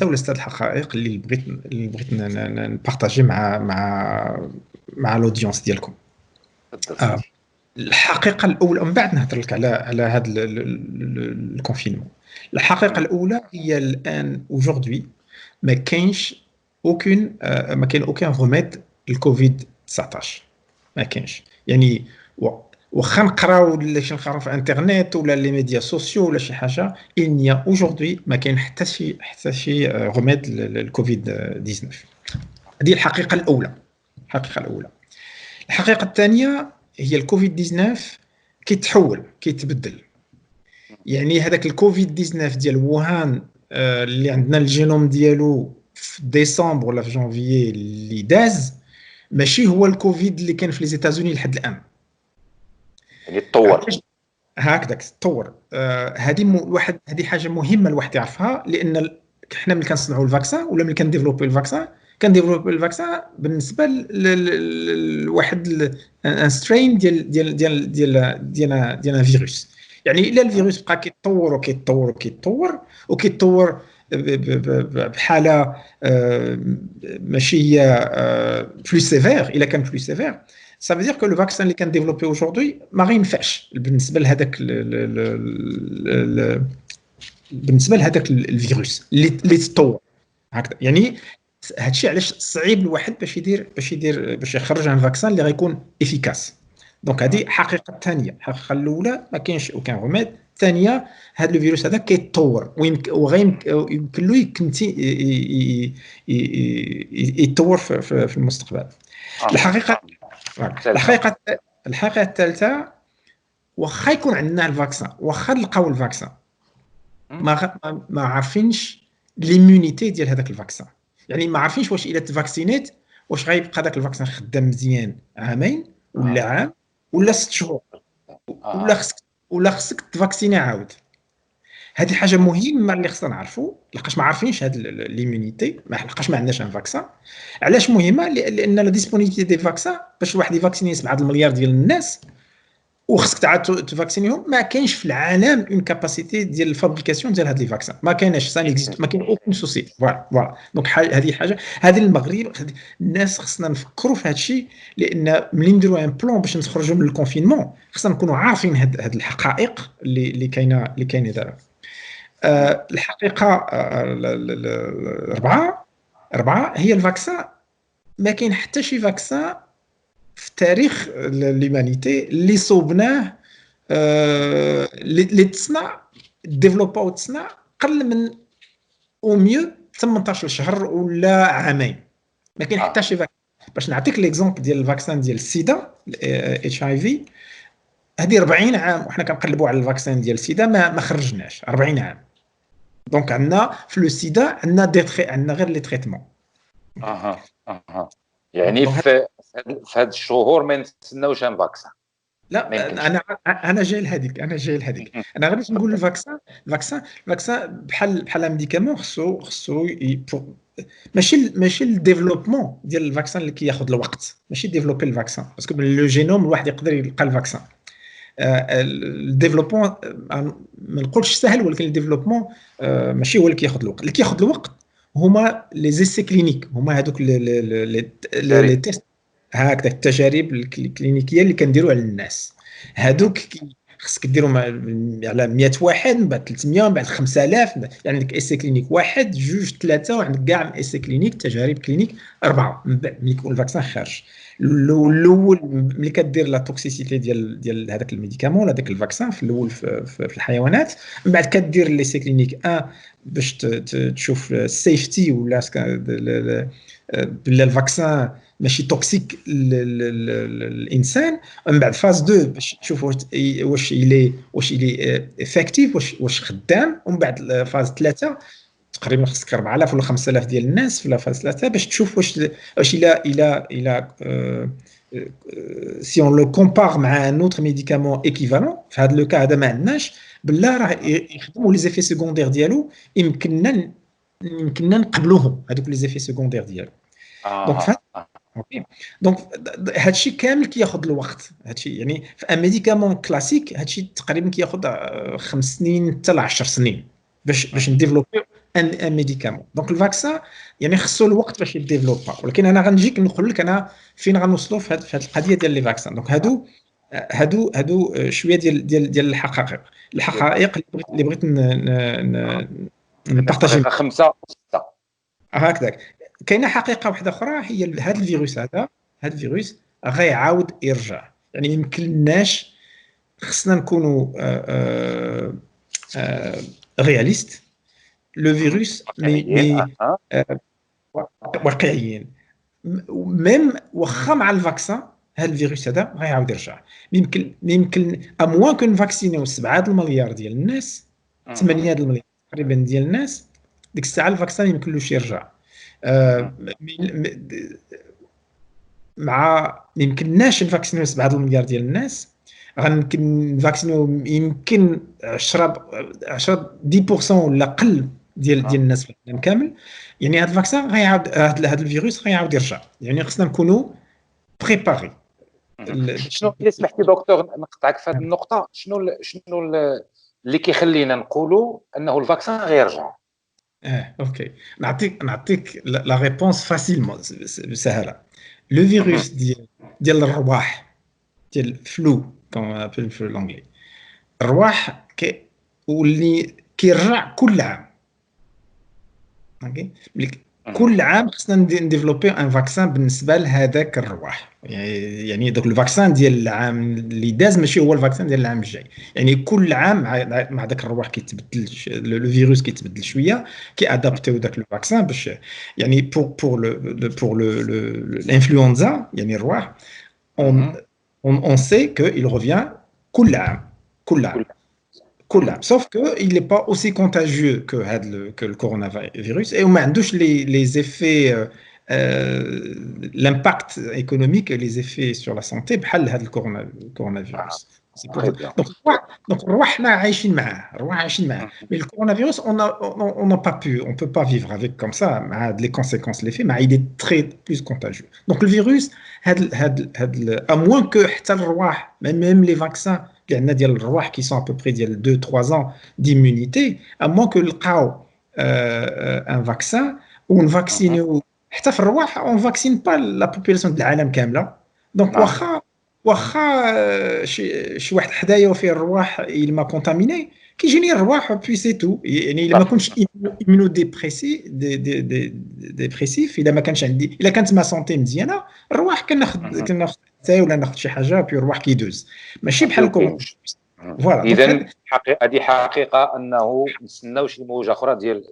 ولا سته الحقائق اللي بغيت نبارطاجي مع الاودينس ديالكم. الحقيقه الاولى، ومن بعد نهضر لك على هذا الكونفينمون. الحقيقه الاولى هي الان اوجوردي ما كاين اوكان روميد الكوفيد 19. ما كاينش. يعني واخا نقراو ولا شي نقراو في انترنت ولا لي ميديا سوسيو ولا شي حاجه، انيا اوجوردي ما كاين حتى شي روميد للكوفيد 19. هذه الحقيقه الاولى. الحقيقه الثانيه هي الكوفيد 19 كيتحول كيتبدل. يعني هذاك الكوفيد 19 ديال ووهان اللي عندنا الجينوم ديالو في ديسمبر ولا في جانفيي اللي داز، ماشي هو الكوفيد اللي كان في لي زيتازوني لحد الان. يعني تطور هكذاك تطور. هذه حاجه مهمه الواحد يعرفها، لان حنا ملي كنصنعوا الفاكسان ولا ملي كنديفلوبي الفاكسان بالنسبه لواحد ان سترين ديال فيروس. يعني الا الفيروس بقى كيتطور بحاله ماشي هي بلو سيفير. الا كان بلو سيفير ça veut dire que le vaccin اللي كان ديفلوبي aujourd'hui ما غينفعش بالنسبه لهذاك بالنسبه لهذاك الفيروس اللي تطور هكذا. يعني هادشي علاش صعيب الواحد باش يخرج عن فاكسان اللي غيكون افيكاس. دونك هذه حقيقه ثانيه. الحقيقه الاولى ما كاينش وكان روميد. الثانيه هذا الفيروس هذا كيتطور ويمكن له يتطور في المستقبل. الحقيقه الثالثه، واخا يكون عندنا الفاكسان، واخا نلقاو الفاكسان، ما عارفينش ليمونيتي ديال هذاك الفاكسان. يعني ما عارفينش واش الا تفاكسينيت واش غيبقى داك الفاكسان خدام مزيان عامين ولا عام ولا 6 شهور، ولا خصك تفاكسيني عاود. هذه حاجه مهمه اللي خصنا نعرفوا، لقاش ما عارفينش هاد ليمونيتي، لقاش ما عندناش ان فاكسان. علاش مهمه؟ لان لا ديسبونيبيليتي دي فاكسان باش الواحد يفاكسيني 7 المليار ديال الناس وخصك تعاد تفاكسينيهم، ما كاينش في العالم اون كاباسيتي ديال الفابريكاسيون ديال هاد لي فاكسان. ما كاينش سا اكزيست، ما كاين اوكين سوسي. فوالا دونك هذه حاجه، هذه المغرب الناس خصنا نفكروا في هذا الشيء، لان ملي نديروا ان بلان باش نخرجوا من الكونفينمون خصنا نكونوا عارفين هاد الحقائق اللي كاينه دابا. الحقيقه الرابعه هي الفاكسان. ما كاين حتى شي فاكسان في تاريخ ليمانيتي اللي صوبناه اللي تصنع ديفلوبا وتصنع قل من او ميو 18 شهر ولا عامين. ما كاين حتى شي فاكسان. باش نعطيك ليكزومبل ديال الفاكسان ديال السيدا اتش اي في، هذه 40 عام وحنا كنقلبوا على الفاكسان ديال السيدا ما خرجناش 40 عام. دونك عندنا في لو سيدا عندنا غير لي تريتمون. يعني في هاد الشهور ما نتسناوش ان فاكسان. لا انا جاي لهذيك انا غير باش نقول الفاكسان بحال ميديكامون خصو ماشي الديفلوبمون ديال الفاكسان اللي كياخذ الوقت، ماشي ديفلوبي الفاكسان باسكو لو جينوم الواحد يقدر يلقى الفاكسان. الديفلوبمون ما نقولش سهل، ولكن الديفلوبمون ماشي هو اللي كياخذ الوقت. اللي كياخذ الوقت هما لي زيسي كلينيك، هما هذوك لي تيست هكذا التجارب الكلينيكيه اللي كنديروا على الناس هادوك خصك ديروا على 100 واحد من بعد 300 من بعد 5000 يعني عندك اسي كلينيك واحد جوج ثلاثه وعندك كاع اسي كلينيك تجارب كلينيك اربعه من بعد ملي يكون الفاكسان خارج الاول ملي كدير لا توكسيسيتي ديال هذاك الميديكامون ولا داك الفاكسان في الاول في الحيوانات من بعد كدير لي سي كلينيك باش تشوف السيفتي ولا بلا الفاكسان ماشي توكسيك للانسان من بعد فاز 2 باش تشوف واش يلي افكتيف واش خدام ومن بعد فاز 3 تقريبا خصك 4000 ولا 5000 ديال الناس في فاز 3 باش تشوف واش الى سي اون لو كومبار مع ان اوتر ميديكامون ايكيفالون في هذا لو كا هذا ما عندناش بالله راه يخدموا لي زيفي سيكوندير ديالو يمكننا نقبلوهم هذوك لي زيفي سيكوندير ديالو دونك اوكي دونك هادشي كامل كياخذ الوقت هادشي يعني في ان ميديكامون كلاسيك هادشي تقريبا كياخذ 5 سنين حتى ل 10 سنين باش نديفلوبي ان ميديكامون دونك الفاكسان يعني خصو الوقت باش يديفلوبا ولكن انا غنجيك نقول لك انا فين غنوصلوا في هذه القضيه ديال لي فاكسان دونك هادو شويه ديال الحقائق اللي بغيت نبارطاجي 5 أو 6 هكذاك كاينه حقيقه واحده اخرى هي هذا الفيروس هذا الفيروس غيعاود يرجع يعني ما يمكنناش خصنا نكونوا رياليست لو فيروس واقعيين ميم واخا مع الفاكسان هذا الفيروس هذا غيعاود يرجع يمكن اموان كون فاكسينيو 7 المليار ديال الناس 8 المليار تقريبا ديال الناس ديك الساعه الفاكسان يمكنلوش يرجع مع يمكنناش نفاكسينيو 7 المليار ديال الناس غنمكن نفاكسينيو يمكن 10 10% ولا اقل ديال الناس في العالم كامل يعني هذا الفاكسان غيعاود هذا الفيروس غيعاود يرجع يعني خصنا نكونوا بريباري شنو اسمح لي دكتور نقطعك في هذه النقطه شنو اللي كيخلينا نقولوا انه الفاكسان غيرجع اوكي نعطيك لا ريبونس فاسيلمون سهله لو فيروس ديال الرواح ديال فلو كما في الانجلي الرواح واللي كيرجع كل عام اوكي كل عام خصنا نديفلوبي ان فاكسان بالنسبه لهذاك الرواح يعني دوك الفاكسان ديال العام اللي داز ماشي هو الفاكسان ديال العام الجاي يعني كل عام مع داك الرواح كيتبدل لو فيروس كيتبدل شويه كيادابتيو داك الفاكسان باش يعني بور الانفلونزا يعني الرواح on sait qu'il revient كل عام sauf qu'il n'est pas aussi contagieux que le coronavirus et on a les effets l'impact économique et les effets sur la santé بحال هذا coronavirus donc الرواح حنا عايشين معاه mais le coronavirus on n'a pas pu on peut pas vivre avec comme ça مع les conséquences l'effet mais il est très plus contagieux donc le virus هاد à moins que حتى الرواح même les vaccins اللي عندنا ديال الرواح qui sont à peu près ديال 2-3 ans d'immunité à moins que لقاو un vaccin ou un vaccin حتى في الرواح on vaccine pas la population ديال العالم كامله دونك واخا شي واحد حدايا وفيه الرواح il m'a contaminé كيجيني الرواح بي سي تو يعني الا ما كنتش ايمونو ديبريسيف الا ما كانش عندي الا كانت ما سونتي مزيانه الرواح كناخذ حتى ولا ناخذ شي حاجه بي الرواح كيدوز ماشي بحال الكورونا فوالا اذا هذه حقيقه انه نستناو شي موجه اخرى ديال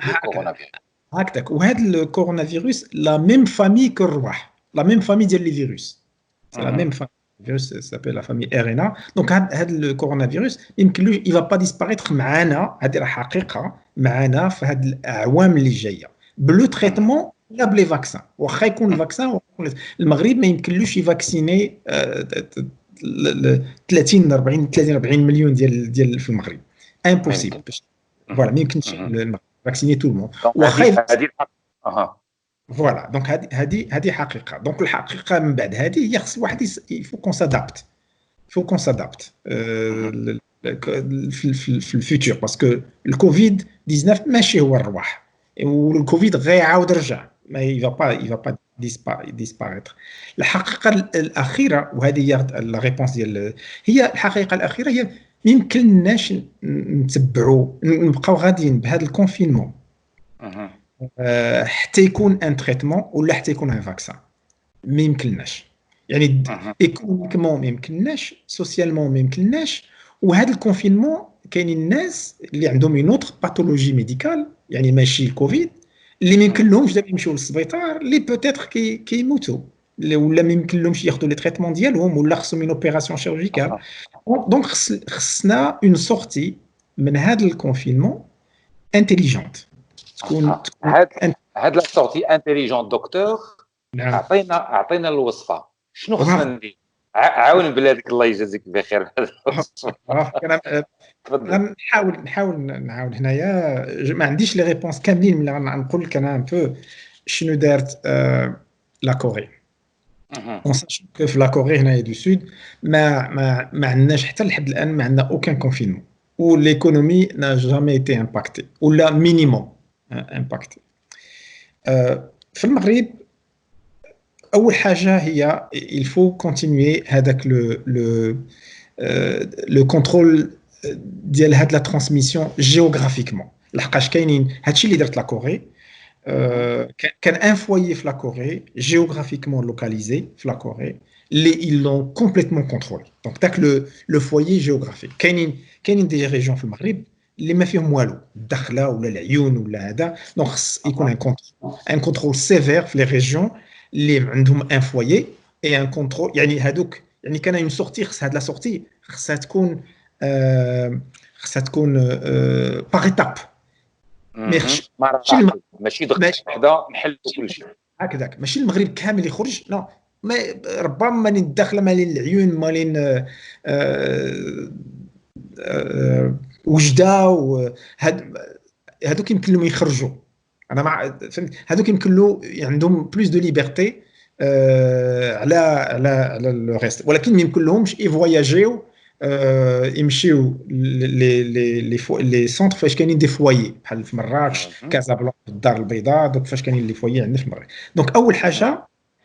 الكورونا فيروس هكذاك وهذا الكورونا فيروس لا ميم فامي كالرواح لا ميم فامي ديال لي فيروس سي لا ميم فامي virus s'appelle la famille RNA donc هذا الكورونا يمكن له il va pas disparaître معنا هذه راه حقيقه معنا في هذه الاعوام اللي جايه بلو تريتمون لا بلي فاكسان واخا يكون الفاكسان المغرب ما يمكنلوش يفاكسيني 30 40 مليون ديال في المغرب امبوسيبل فوالا ما يمكنش فاكسيني تو الموند واخا فوالا دونك هذه حقيقه دونك الحقيقه من بعد هذه هي خص الواحد يفو كون سادابت في الفيتور باسكو الكوفيد 19 ماشي هو الرواح والكوفيد غيعاود يرجع ما يفا با disparaître. الحقيقة الأخيرة وهذه هي لا ريبونس ديال هي الحقيقة الأخيرة هي ما يمكنناش نتبعوا نبقاو غاديين بهذا الكونفينمون حتى يكون ان تريتمون ولا حتى يكون ان فاكسان. ما يمكنناش يعني ايكونوميكمون ما يمكنناش، سوسيالمون ما يمكنناش. وهذا الكونفينمون كاينين الناس اللي عندهم اون اوتر باثولوجي ميديكال يعني ماشي الكوفيد اللي ما يمكن لهمش دابا يمشيو للسبيطار اللي بوتيتر كيموتوا ولا ما يمكن لهمش ياخذوا لي تريتمون ديالهم ولا خصهم اون اوبيراسيون شيرورجيكال. دونك خصنا اون سورتي من هذا الكونفينمون انتيليجونت تكون هاد لا سورتي انتيليجونت دكتور. نعم. اعطينا الوصفه شنو خصنا ندير. عاون بلادك الله يجازيك بخير. نحاول هنايا ما عنديش لي ريبونس كاملين ملي غنقول لك انا ان بو شنو دارت لا كوري. اون ساشون كو في لا كوري هنايا دو سود ما عندناش حتى لحد الان ما عندنا اوكان كونفينمون و ليكونومي نا جامي ايتي امباكتي ولا مينيموم امباكتي. في المغرب اول حاجه هي il faut continuer هذاك لو كونترول ديال هاد لا ترانسميسيون جيوغرافيكمون لحقاش كاينين هادشي اللي درت لا كوري. كان ان فويي في لا كوري جيوغرافيكمون لوكاليزي في لا كوري اللي ils l'ont complètement contrôlé. دونك داك لو فويي جيوغرافيك كاينين دي ريجيون في المغرب اللي ما فيهم والو الدخله ولا العيون ولا هذا. دونك خص يكون ان كونترول سيفير في لي ريجيون اللي عندهم ان فويي اي ان كونترول يعني هادوك يعني كان اون سورتي خص هاد لا سورتي خصها تكون باغ ايتاب ماشي دغيا وحده نحلوا كل شيء هكذاك. ماشي المغرب كامل يخرج لا ما ربما مالين داخله مالين العيون مالين وجده هادوك يمكن لهم يخرجوا. انا مع هادوك يمكن له عندهم بلوس دو ليبرتي على لو ريست ولكن ما يمكن لهمش يفواياجيو يمشيو لي سونتر فاش كاينين دي فوايي بحال في مراكش كازابلانكا الدار البيضاء. دوك فاش كاينين لي فوايي عندنا في المغرب. دونك اول حاجه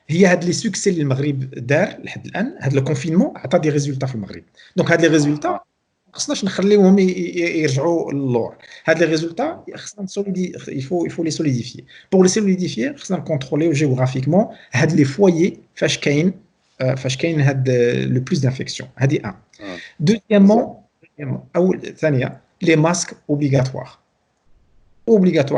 هي هاد لي سوكسي اللي المغرب دار لحد الان. هاد لو كونفينمون عطى دي ريزولتا في المغرب. دونك هاد لي ريزولتا خصناش نخليوهم يرجعوا للور. هاد لي ريزولتا خصنا يفو لي سوليديفيي. بور لي سوليديفيي خصنا نكونتروليو جيوغرافيكمون هاد لي فوايي فاش كاين هاد لو بلوس دانفيكسيون. هادي ان. دوزيامون ثانيه لي ماسك اوبليغاتوار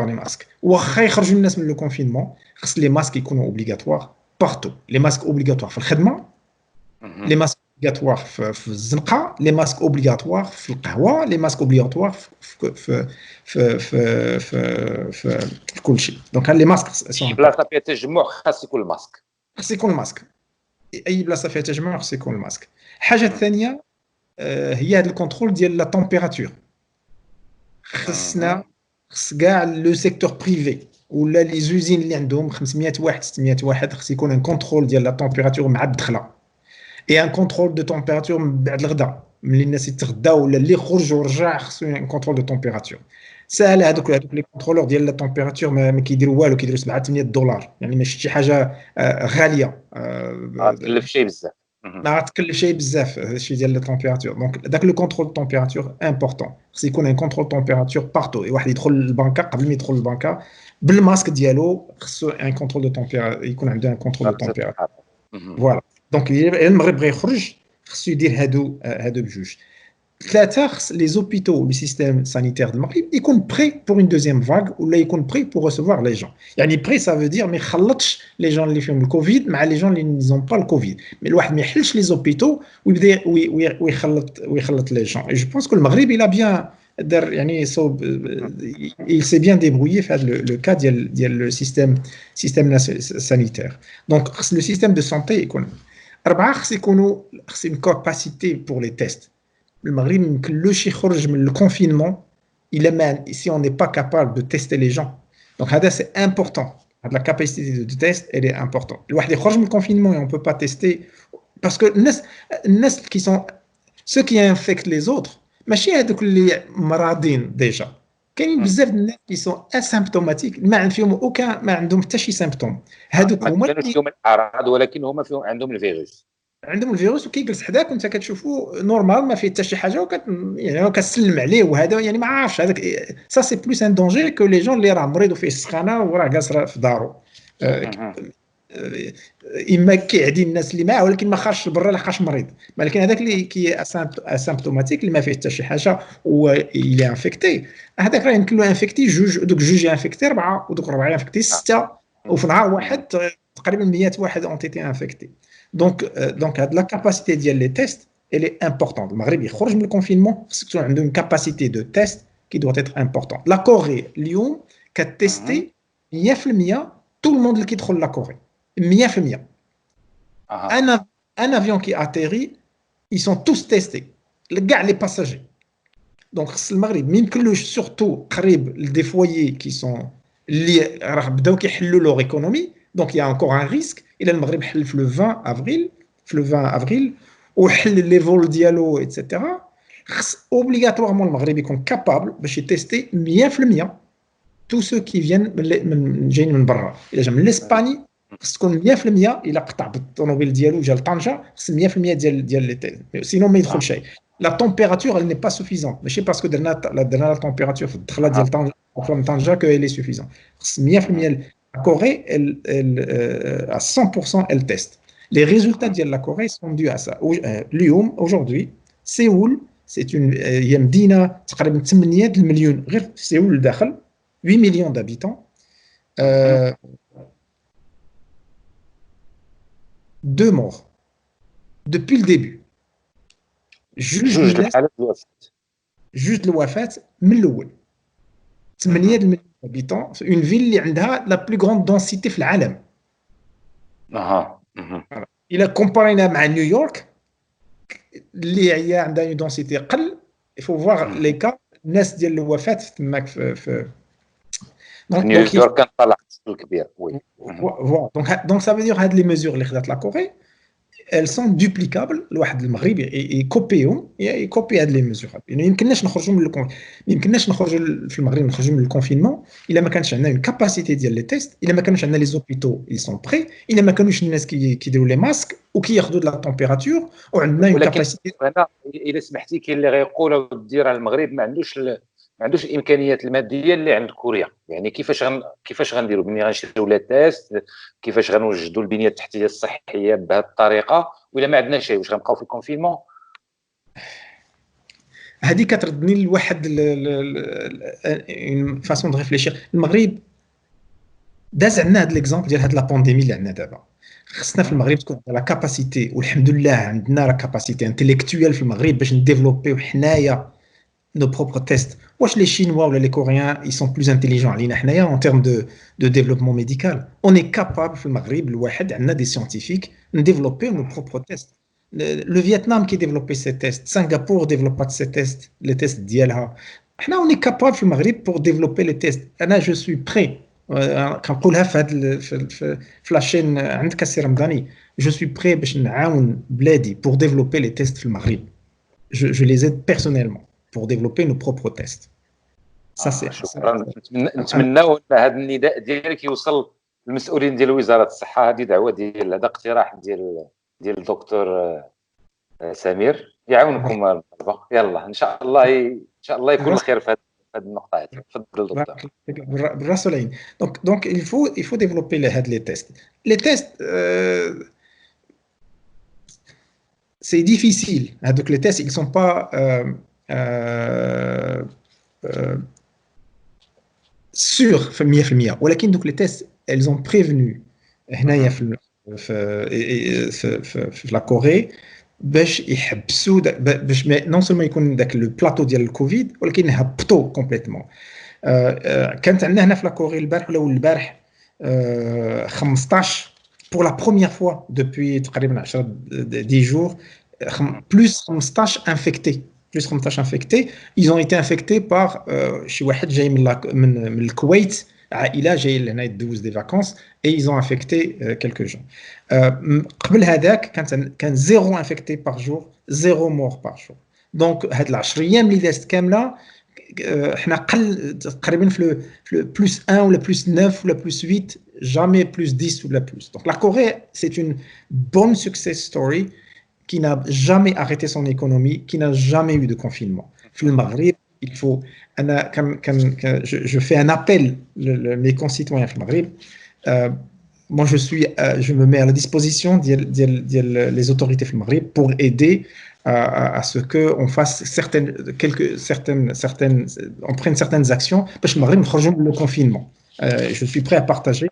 لي ماسك واخا يخرجوا الناس من لو كونفينمون خص لي ماسك يكونوا اوبليغاتوار بارتو. لي ماسك اوبليغاتوار في الخدمه، لي ماسك اوبليغاتوار في الزنقه، لي ماسك اوبليغاتوار في القهوه، لي ماسك اوبليغاتوار في كل شيء. دونك لي ماسك بلاصه فيها تجمع خاص يكون الماسك. اي بلاصه فيها تجمع خص يكون الماسك. الحاجه الثانيه هي هذا الكونترول ديال لا تمبيراتور. خص كاع لو سيكتور بريفي ولا لي زوزين اللي عندهم 500 واحد 600 واحد خص يكون ان كونترول ديال لا تمبيراتور مع الدخله اي ان كونترول دو تمبيراتور من بعد الغداء ملي الناس يتغداو ولا اللي خرج ورجع خصو ان كونترول دو تمبيراتور. ساهل هذوك لي كونترولور ديال لا تمبيراتور ما كيديروا والو كيديروا 7 8 دولار يعني ماشي شي حاجه غاليه. تكلف شي بزاف ما تكلف شي بزاف هادشي ديال لا تمبيراتور. دونك داك لو كونترول تمبيراتور امبورطون خص يكون ان كونترول تمبيراتور بارتو. واحد يدخل للبنكه قبل ما يدخل للبنكه بالماسك ديالو خصو ان كونترول دو تمبيراتور يكون عنده ان كونترول دو تمبيراتور. فوالا دونك المغرب بغى يخرج خصو يدير هادو بجوج. ثلاثه خص لي زوبيتو لو سيستيم سانيتير دو المغرب يكون بري بور اون دوزيام فاغ ولا يكون بري بور ريسيفوار لي جون. يعني بري سا فو دير ما يخلطش لي جون اللي فيهم الكوفيد مع لي جون اللي نيزون با الكوفيد. مي الواحد ما يحلش لي زوبيتو ويبدا ويخلط لي جون. جو بونس كو المغرب الا بيان دار يعني صوب il s'est bien débrouillé في هذا لو كا ديال لو سيستيم سانيتير. دونك خص لو سيستيم دو سانتي يكون اربعه خص يكونوا خص une capacité pour les tests. المغرب يمكنلوش يخرج من الكونفينمون الا ما si on n'est pas capable de tester les gens. donc هذا سي امبورطون. هاد لا كاباسيتي دو تيست elle est important. الواحد يخرج من الكونفينمون et on peut pas tester parce que الناس qui sont ceux qui infectent les autres ماشي هذوك اللي مرضين ديجا كاينين بزاف د الناس اللي سون اسيمبتوماتيك ما عندهم حتى شي سيمبتوم. هادوك ما هما كانوش فيهم الاعراض ولكن هما فيهم عندهم الفيروس. عندهم الفيروس وكيجلس حداك وانت كتشوفو نورمال ما فيه حتى شي حاجه يعني كتسلم عليه. وهذا يعني ما عارفش هذاك سا سي بلوس ان دونجي كو لي جون اللي راه مريض وفيه السخانه وراه جالس في دارو. اما كيعدي الناس اللي معاه ولكن ما خارجش لبرا لحقاش مريض. ولكن هذاك اللي كي اسيمبتوماتيك اللي ما فيه حتى شي حاجه واللي انفيكتي، هذاك راه يمكن له انفيكتي دوك جوج انفيكتي 4 ودوك 4 انفيكتي 6 وفي نهار واحد تقريبا 100 واحد اونتيتي انفيكتي. دونك هاد لا كاباسيتي ديال لي تيست elle est importante. المغرب يخرج من الكونفينمون خصك تكون عنده une capacité de test qui doit être importante. La Corée اليوم كتيستي 100% tout le monde اللي كيدخل لا كوري 100%. Un avion qui atterrit ils sont tous testés كاع les passagers. donc خص المغرب ما يمكنلوش سورتو قريب لدي فويي كي سون اللي راه بداو كيحلوا لور ايكونومي. دونك يا انكور ان ريسك الى المغرب حل في لو 20 افريل وحل لي فول ديالو ايتترا. خص اوبليغاتوارمون المغرب يكون كابابل باش يتيستي 100% تو سو كي فيان من جايين من برا. الا جا من اسباني خص تكون 100% الا قطع بالطوموبيل ديالو جا لطنجه خص 100% ديال لي تيست سينو ما يدخل شيء. لا تمبيراتور elle n'est pas suffisante ماشي باسكو درنا لا تمبيراتور في الدخله ديال طنجه كو elle est suffisante. خص 100% la Corée à 100% elle teste. Les résultats de la Corée sont dus à ça. Aujourd'hui, Séoul, c'est une مدينة تقريبا 8 مليون غير سيول الداخل 8 millions d'habitants. 2 morts depuis le début. Juste الوفاة من الأول. 8 مليون habitants في une ville اللي عندها la plus grande densité في العالم. إلا كومبارينا مع نيويورك اللي هي عندها اون دونسيتي قل يفو فواغ لي كا الناس ديال الوفاه تماك في نيويورك كان طلع الكبير. وي دونك سا فو دير هاد لي ميزور اللي خدات لا كوري elles sont duplicables. الواحد المغرب يكوبيهم يكوبي هاد لي ميزور. يعني يمكنناش نخرجوا من يمكنناش نخرجوا في المغرب نخرجوا من الكونفينمون الا ما كانش عندنا اون كاباسيتي ديال لي تيست، الا ما كانوش عندنا لي زوبيتو ils sont prêts، الا ما كانوش الناس كيديروا لي ماسك وكياخذوا لا تمبيراتور وعندنا اون كاباسيتي. انا الا سمحتي كاين اللي غيقولوا دير على المغرب ما عندوش الامكانيات الماديه اللي عند كوريا. يعني كيفاش غنديروا ملي غنشريو لا تيست، كيفاش غنوجدوا البنيه التحتيه الصحيه بهذه الطريقه، ولا ما عندنا شيء واش غنبقاو في الكونفينمون؟ هذه كتردني لواحد اون فاسون دو ريفليشير. المغرب داز عندنا هذا ليكزامبل ديال هذه لا بانديمي اللي عندنا دابا. خصنا في المغرب تكون لا كاباسيتي، والحمد لله عندنا لا كاباسيتي انتيليكتويال في المغرب باش نديفلوبيو حنايا nos propres tests. Wesh les Chinois ou les Coréens, ils sont plus intelligents en termes de développement médical. On est capable, au Maghreb, on a des scientifiques, de développer nos propres tests. Le Vietnam qui développait ces tests, Singapour développe ces tests, les tests d'IALHA. On est capable, au Maghreb, pour développer les tests. Je suis prêt. Quand on l'a fait la chaîne عندك السي رمضاني, je suis prêt باش نعاون بلادي pour développer les tests au Maghreb. Je les aide personnellement pour développer nos propres tests. Ça c'est شكرا. نتمناو ان هذا النداء ديالك يوصل للمسؤولين ديال وزاره الصحه. هذه دعوه ديال هذا اقتراح ديال الدكتور سمير يعاونكم الطلبه. يلا ان شاء الله يكون الخير في هذه النقطه هذه. تفضل دكتور. بالراس والعين. donc il faut développer les tests. Les tests c'est difficile. Donc les tests ils sont pas sûr في 100%. ولكن دوك لي تيست elles ont prévenu هنايا في لا كوري باش يحبسوا باش نون سولمون يكون داك لو بلاطو ديال الكوفيد ولكن هبطوا كومبليتوم. كانت عندنا هنا في لا كوري البارح ولا البارح 15 pour la première fois depuis تقريبا 10 jours plus 15 infectés. Plus 15 infectés, ils ont été infectés par شي واحد جاي من الكويت، عائله جاي لهنا يدوز دي فاكونس et ils ont infecté quelques gens. قبل هذاك كان زيرو infecté par jour, zéro mort par jour. donc هاد ال10 ايام اللي دازت كامله احنا قل تقريبا في plus 1 ولا plus 9 ولا plus 8 jamais plus 10 ولا plus. Donc la Corée c'est une bonne success story qui n'a jamais arrêté son économie, qui n'a jamais eu de confinement. في المغرب il faut je fais un appel mes concitoyens في المغرب. Moi je me mets à la disposition des autorités في المغرب pour aider à ce que on fasse on prenne certaines actions باش المغرب نخرجوا من le confinement. Je suis prêt à partager.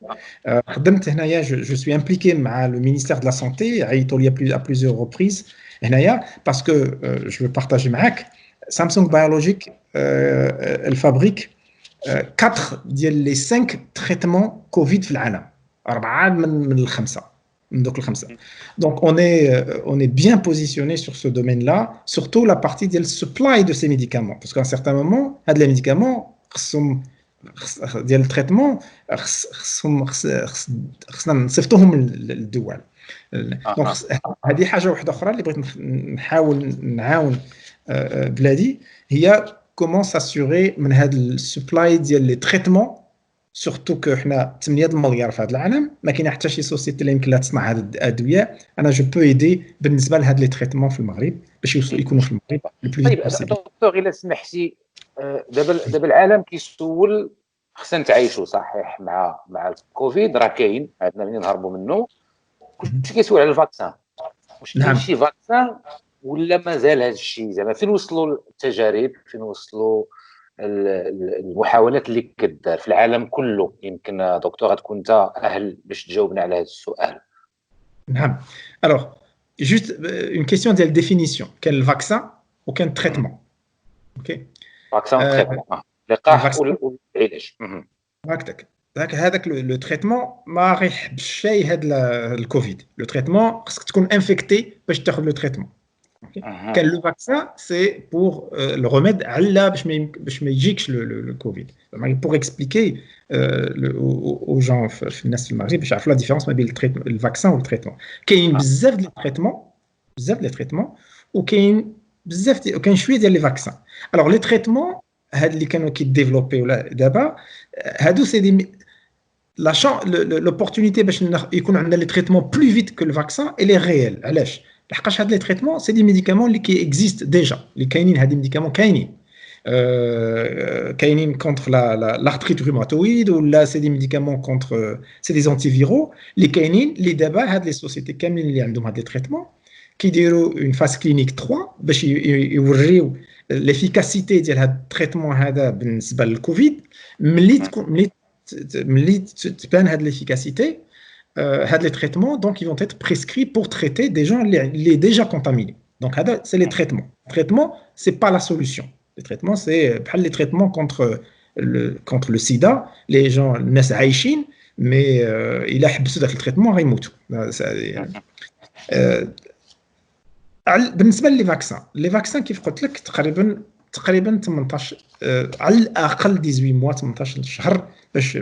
خدمت هنايا je suis impliqué مع le ministère de la santé عيطوا لي à plusieurs reprises هنايا parce que je veux partager معاك Samsung Biologics elle fabrique 4 ديال les 5 traitements Covid في العالم 4 من الخمسه من دوك الخمسه. Donc on est bien positionné sur ce domaine-là, surtout la partie ديال supply de ces médicaments parce qu'à un certain moment هاد les médicaments خصهم ديال التريتمون خصنا نصيفطوهم للدول. دونك هذه حاجه واحده اخرى اللي بغيت نحاول نعاون بلادي هي كومون ساسيوري من هذا السبلاي ديال لي تريتمون سورتو كو حنا 8 مليار في هذا العالم ما كاين حتى شي سوسيتي اللي يمكن لها تصنع هذه الادويه. انا جو بو ايدي بالنسبه لهاد لي تريتمون في المغرب باش يكونوا في المغرب لو بلو طيب دكتور الا سمحتي دابا العالم كيسول خصنا نتعايشوا صحيح مع الكوفيد راه كاين عندنا منين نهربوا منه كلشي كيسول على الفاكسان واش كاين شي فاكسان ولا مازال هذا الشيء زعما فين وصلوا التجارب فين وصلوا المحاولات اللي كدار في العالم كله يمكن دكتور غتكون انت اهل باش تجاوبنا على هذا السؤال. نعم alors juste une question ديال définition كاين الفاكسان وكاين التريتمون اوكي فاكسان تريتمون لقاح والعلاج هذاك لو تريتمون ما غيحبش شي هذا الكوفيد لو تريتمون خصك تكون انفيكتي باش تاخذ لو تريتمون كان لو فاكسان سي بور لو ريميد على باش ما يجيكش لو كوفيد بور اكسبليكي او جون في الناس في المغرب باش يعرفوا لا ديفيرونس ما بين الفاكسان والتريتمون. كاين بزاف ديال التريتمون وكاين وكاين شويه ديال لي فاكسان. الوغ لي تريتمون هاد اللي كانوا كيديفلوبي ولا دابا هادو سي دي لا لوبورتونيتي باش يكون عندنا لي تريتمون بلو فيت كو الفاكسان اي لي ريال. علاش؟ لحقاش هاد لي تريتمون سي دي ميديكامون اللي كي اكزيست ديجا اللي كاينين. هاد الميديكامون كاينين كونتر لارتريت روماتويد ولا سي دي ميديكامون كونتر سي دي انتيفيرو اللي كاينين اللي دابا هاد لي سوسيتي كاملين اللي عندهم هاد لي تريتمون كيديروا اون فاز كلينيك 3 باش يوريو ليفيكاسيتي ديال هاد التريتمون هذا بالنسبه للكوفيد. ملي تبان هاد ليفيكاسيتي هاد لي تريتمون دونك ils vont être prescrits pour traiter des gens les déjà contaminés. Donc هذا c'est les traitements. Traitement c'est pas la solution. Les traitements c'est بحال les traitements contre le sida. Les gens الناس عايشين mais الا حبسوا داك التريتمون غيموتوا. بالنسبه لي فاكسان كيف قلت لك تقريبا 18 على الاقل 18 موا 18 شهر باش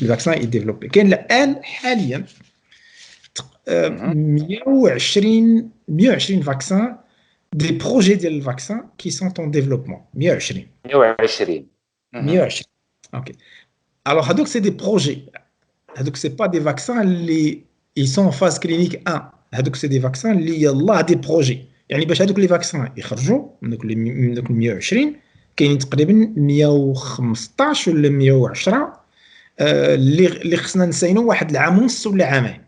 الفاكسان يديفلوبي. كاين الان حاليا 120 فاكسان دي بروجي ديال الفاكسان كي سون اون ديفلوبمون. 120 اوكي. alors هذوك سي دي بروجي هذوك سي با دي فاكسان اللي ils sont en phase clinique 1. هذوك سي دي فاكسان اللي يلاه دي بروجي يعني باش هذوك لي فاكسان يخرجوا من دوك 120 كاينين تقريبا 115 ولا 110 اللي خصنا نساينوا واحد العام ونص ولا عامين.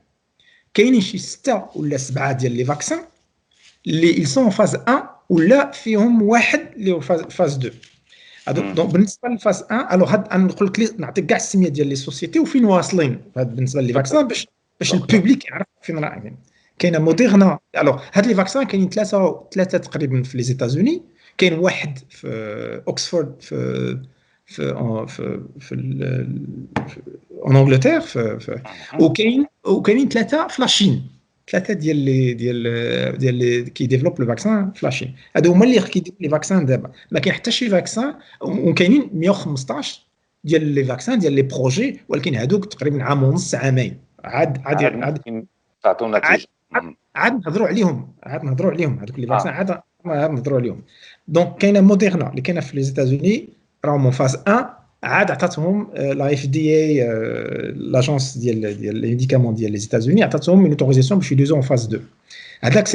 كاينين شي 6 ولا 7 ديال لي فاكسان اللي ils sont en phase 1 ولا فيهم واحد اللي هو phase 2. دونك بالنسبه للفاز 1 الو هاد نقول لك نعطيك كاع السميه ديال لي سوسيتي وفين واصلين بالنسبه لي فاكسان باش البوبليك يعرف فين راهين. كاينه موديرنا. الو هاد لي فاكسان كاينين ثلاثه تقريبا في لي زيتازوني. كاين واحد في اوكسفورد في انجلترا وكاينين ثلاثه في لاشين. ثلاثه ديال كي ديفلوب لو فاكسان في لاشين. هادو هما اللي كيديروا لي فاكسان دابا. ما كاين حتى شي فاكسان وكاينين 115 ديال لي فاكسان ديال لي بروجي ولكن هادوك تقريبا عام ونص عامين عاد تعطيو نتيجه. عاد نهضروا عليهم هذوك لي فاكسان آه. عاد نهضروا عليهم. دونك كاينه موديرنا اللي كاينه في لي زيتازوني راهم من فاز 1 عاد عطاتهم لا اف دي اي لاجونس ديال لي ميديكامون ديال لي زيتازوني عطاتهم اون اوتوريزاسيون باش يدوزو فاز 2. هذاك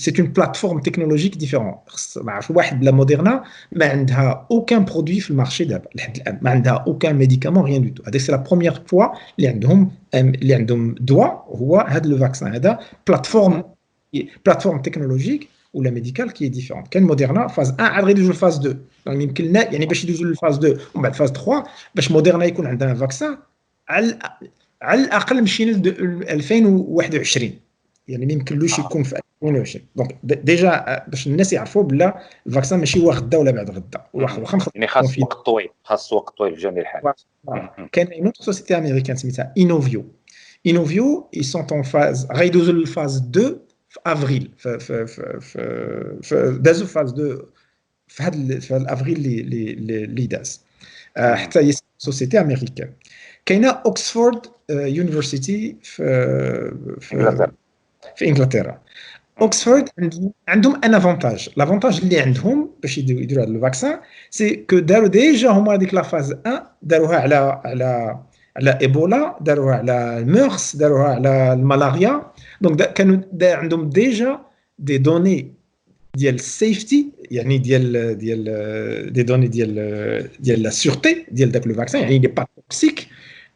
c'est une plateforme technologique différente. واحد لا موديرنا ما عندها aucun produit في المارشي دابا لحد الان، ما عندها aucun médicament rien du tout. هذيك سي لا بروميير فوا اللي عندهم دواء هو هذا لو فاكسان. هذا بلاتفورم تكنولوجيك ولا ميديكال كي ديفيرون. كان موديرنا فاز 1 عاد غير يدوزو لفاز 2. يعني يمكن لنا يعني باش يدوزو للفاز 2 ومن بعد فاز 3 باش موديرنا يكون عندها فاكسان على الاقل مشينا ل 2021. يعني ما يمكنلوش يكون في 2020. دونك ديجا باش الناس يعرفوا بلا الفاكسان ماشي هو غدا ولا بعد غدا، واخا يعني خاص وقت طويل، في جميع الحالات. كاين اون سوسيتي امريكان سميتها انوفيو. ils sont en phase غيدوزوا للفاز 2 في افريل في دازو فاز 2 في هذا افريل اللي داز. حتى هي سوسيتي امريكان. كاينه اوكسفورد يونيفرسيتي في انجلترا. اوكسفورد عندهم ان افونتاج. لافونتاج اللي عندهم باش يديروا هذا الفاكسان سي كو داروا ديجا هما هذيك لا فاز 1 داروها على ايبولا، داروها على الميرس، داروها على الملاريا. دونك كانوا عندهم ديجا دي دوني ديال السيفتي، يعني ديال دي دوني ديال لا سيغتي ديال داك لو فاكسان، يعني دي با توكسيك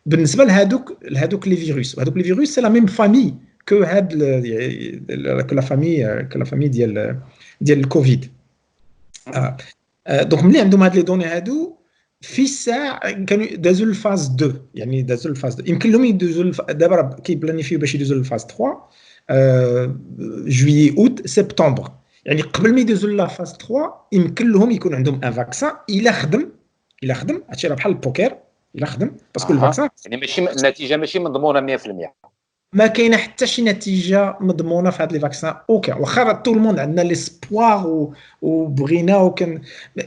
بالنسبه لهادوك لي فيروس. وهادوك لي فيروس سي لا ميم فامي كو هاد لا فامي ديال الكوفيد. دونك ملي عندهم هاد لي دوني هادو في الساعه كانوا دازوا للفاز 2. يعني دازوا للفاز 2 يمكن لهم يدوزوا دابا كيبلانيفيو باش يدوزوا للفاز 3 جويي اوت سبتمبر. يعني قبل ما يدوزوا للفاز 3 يمكن لهم يكون عندهم ان فاكسان الا خدم هادشي راه بحال البوكر الا خدم باسكو الفاكسان يعني ماشي النتيجه ماشي مضمونه 100%. ما كاينه حتى شي نتيجه مضمونه في هاد لي فاكسان اوكي. واخا تو الموند عندنا ليسبوار وبغينا وكان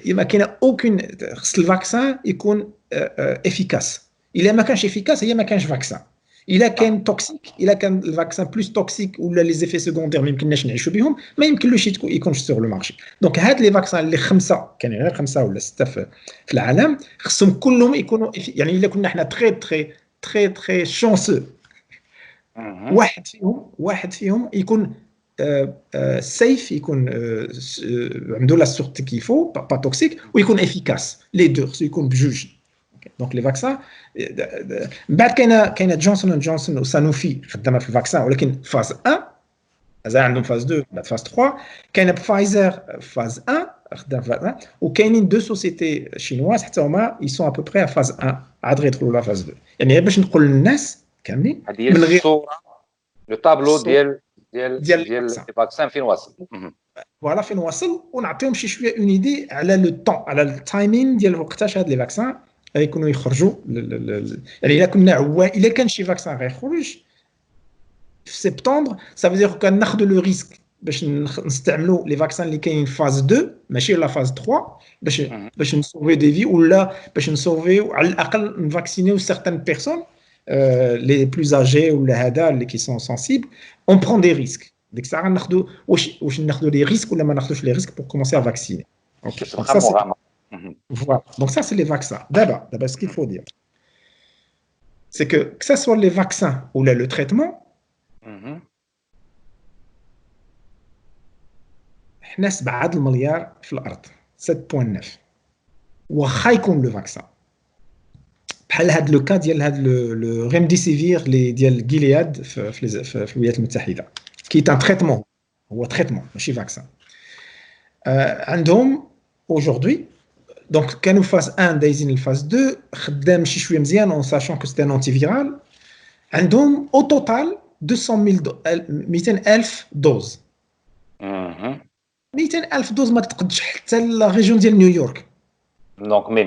ما كاينه اوكين. خص الفاكسان يكون افيكاس. الا ما كانش افيكاس هي ما كانش فاكسان. الا كان توكسيك، الا كان الفاكسان بلوس توكسيك ولا لي زيفي سيكوندير ما يمكنناش نعيشوا بهم، ما يمكنلوش يكون سور لو مارشي. دونك هاد لي فاكسان اللي 5 كان غير 5 ولا 6 في العالم خصهم كلهم يكونوا يعني الا كنا حنا تري شانسو واحد فيهم يكون سيف، يكون عنده لا سورتي كيفو با توكسيك ويكون افيكاس. لي دو خصو يكون بجوج. دونك لي فاكسان من بعد كاينه جونسون اند جونسون وسانوفي خدامه في الفاكسان ولكن فاز 1 هذا عندهم فاز 2 بعد فاز 3. كاينه بفايزر فاز 1 خدام فاز 1 وكاينين دو سوسيتي شينواز حتى هما يسون ا بو بري فاز 1 عاد غيدخلوا لا فاز 2. يعني باش نقول للناس كاملين من غير الصوره لو طابلو ديال الفاكسان فين واصل. فوالا فين واصل ونعطيهم شي شويه اون ايدي على لو طون على التايمين ديال وقتاش هاد لي فاكسان يكونوا يخرجوا. يعني الا كان شي فاكسان غيخرج في سبتمبر سا فيدير كان ناخذوا لو ريسك باش نستعملوا لي فاكسان اللي كاينين فاز 2 ماشي لا فاز 3 باش نسوفي دي في ولا باش نسوفيو على الاقل نفاكسينيو سيغتان بيرسون les plus âgés ou les qui sont sensibles, on prend des risques. ديك الساعه ناخذوا واش ناخذوا لي ريسك ولا ما ناخذوش لي ريسك pour commencer à vacciner. OK. Voilà. Donc ça c'est les vaccins. D'abord ce qu'il faut dire c'est que ça soit les vaccins ou le traitement حنا 7 المليار في الارض 7.9 واخا يكون لو فاكسان بحال هاد لو كا ديال هاد لو ريمديسيفير اللي ديال جيلياد في الولايات المتحده كي تان تريتمون هو تريتمون ماشي فاكسان. عندهم اوجوردي دونك كانوا فاز 1 دايزين الفاز 2 خدام شي شويه مزيان اون ساشون كو سيتي ان انتي فيرال. عندهم او توتال 200,000 دوز. 200,000 دوز ما تقدش حتى لا ريجيون ديال نيويورك. دونك ما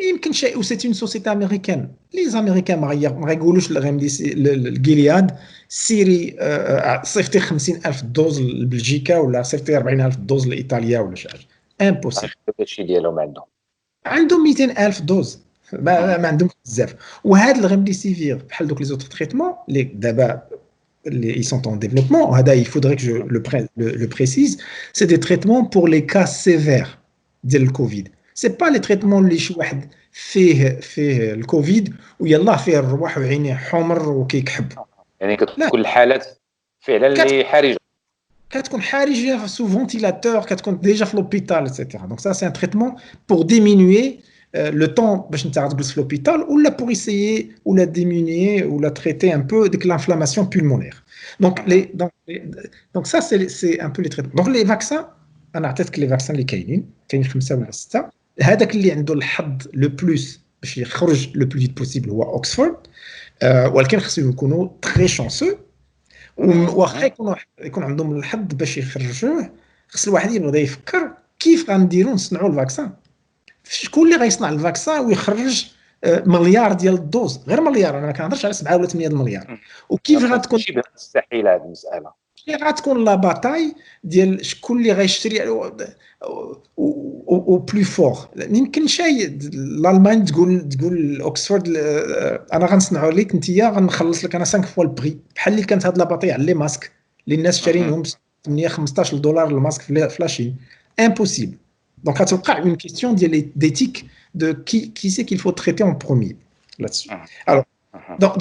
يمكن شيء و سيت اون سوسيتي امريكان. لي زاميريكان ما غايقولوش الجيلياد سيري صيفطي 50,000 دوز لبلجيكا ولا صيفطي 40,000 دوز لايطاليا ولا شي حاجه. امبوسيبل. هادشي ديالهم عندهم 200,000 دوز. ما عندهمش بزاف. وهذا الريمديسيفير بحال دوك لي زوتر تريتمون اللي دابا ils sont en développement, il faudrait que je le précise, c'est des traitements pour les cas sévères de le Covid. C'est pas les traitements اللي شي واحد فيه الكوفيد ويلا فيه الرواح وعينيه حمر وكيكحب. يعني كتكون الحالات فعلا اللي حرجه كتكون حرجه sous ventilateur, كتكون déjà في l'hôpital, etc. Donc ça c'est un traitement pour diminuer le temps باش نتا تجلس في l'hôpital ou là pour essayer ou la diminuer ou la traiter un peu de l'inflammation pulmonaire. Donc ça c'est un peu les traitements. Donc les vaccins انا عطيتك les vaccins اللي كاينين 5 ولا 6. هذاك اللي عنده الحظ لو بلوس باش يخرج لو بلو فيت بوسيبل هو اوكسفورد. ولكن خصهم يكونوا تري شانسو واخا يكون عندهم الحظ باش يخرجوه. خص الواحد يبدا يفكر كيف غنديروا نصنعوا الفاكسان. شكون اللي غيصنع الفاكسان ويخرج مليار ديال الدوز؟ غير مليار، انا ما كنهضرش على 7 ولا 8 مليار. وكيف غتكون شبه مستحيل هذه المساله؟ كيف غتكون لا باتاي ديال شكون اللي غيشري او بلو فور؟ يمكن شي الالمان تقول اوكسفورد انا غنصنعوا لك نتيا غنخلص لك انا 5 فوا البري، بحال اللي كانت هاد لا باتاي على لي ماسك اللي الناس شارينهم 8 15 دولار الماسك في لاشين. امبوسيبل. Donc, ça sera une question d'éthique de qui c'est qu'il faut traiter en premier là-dessus. Alors,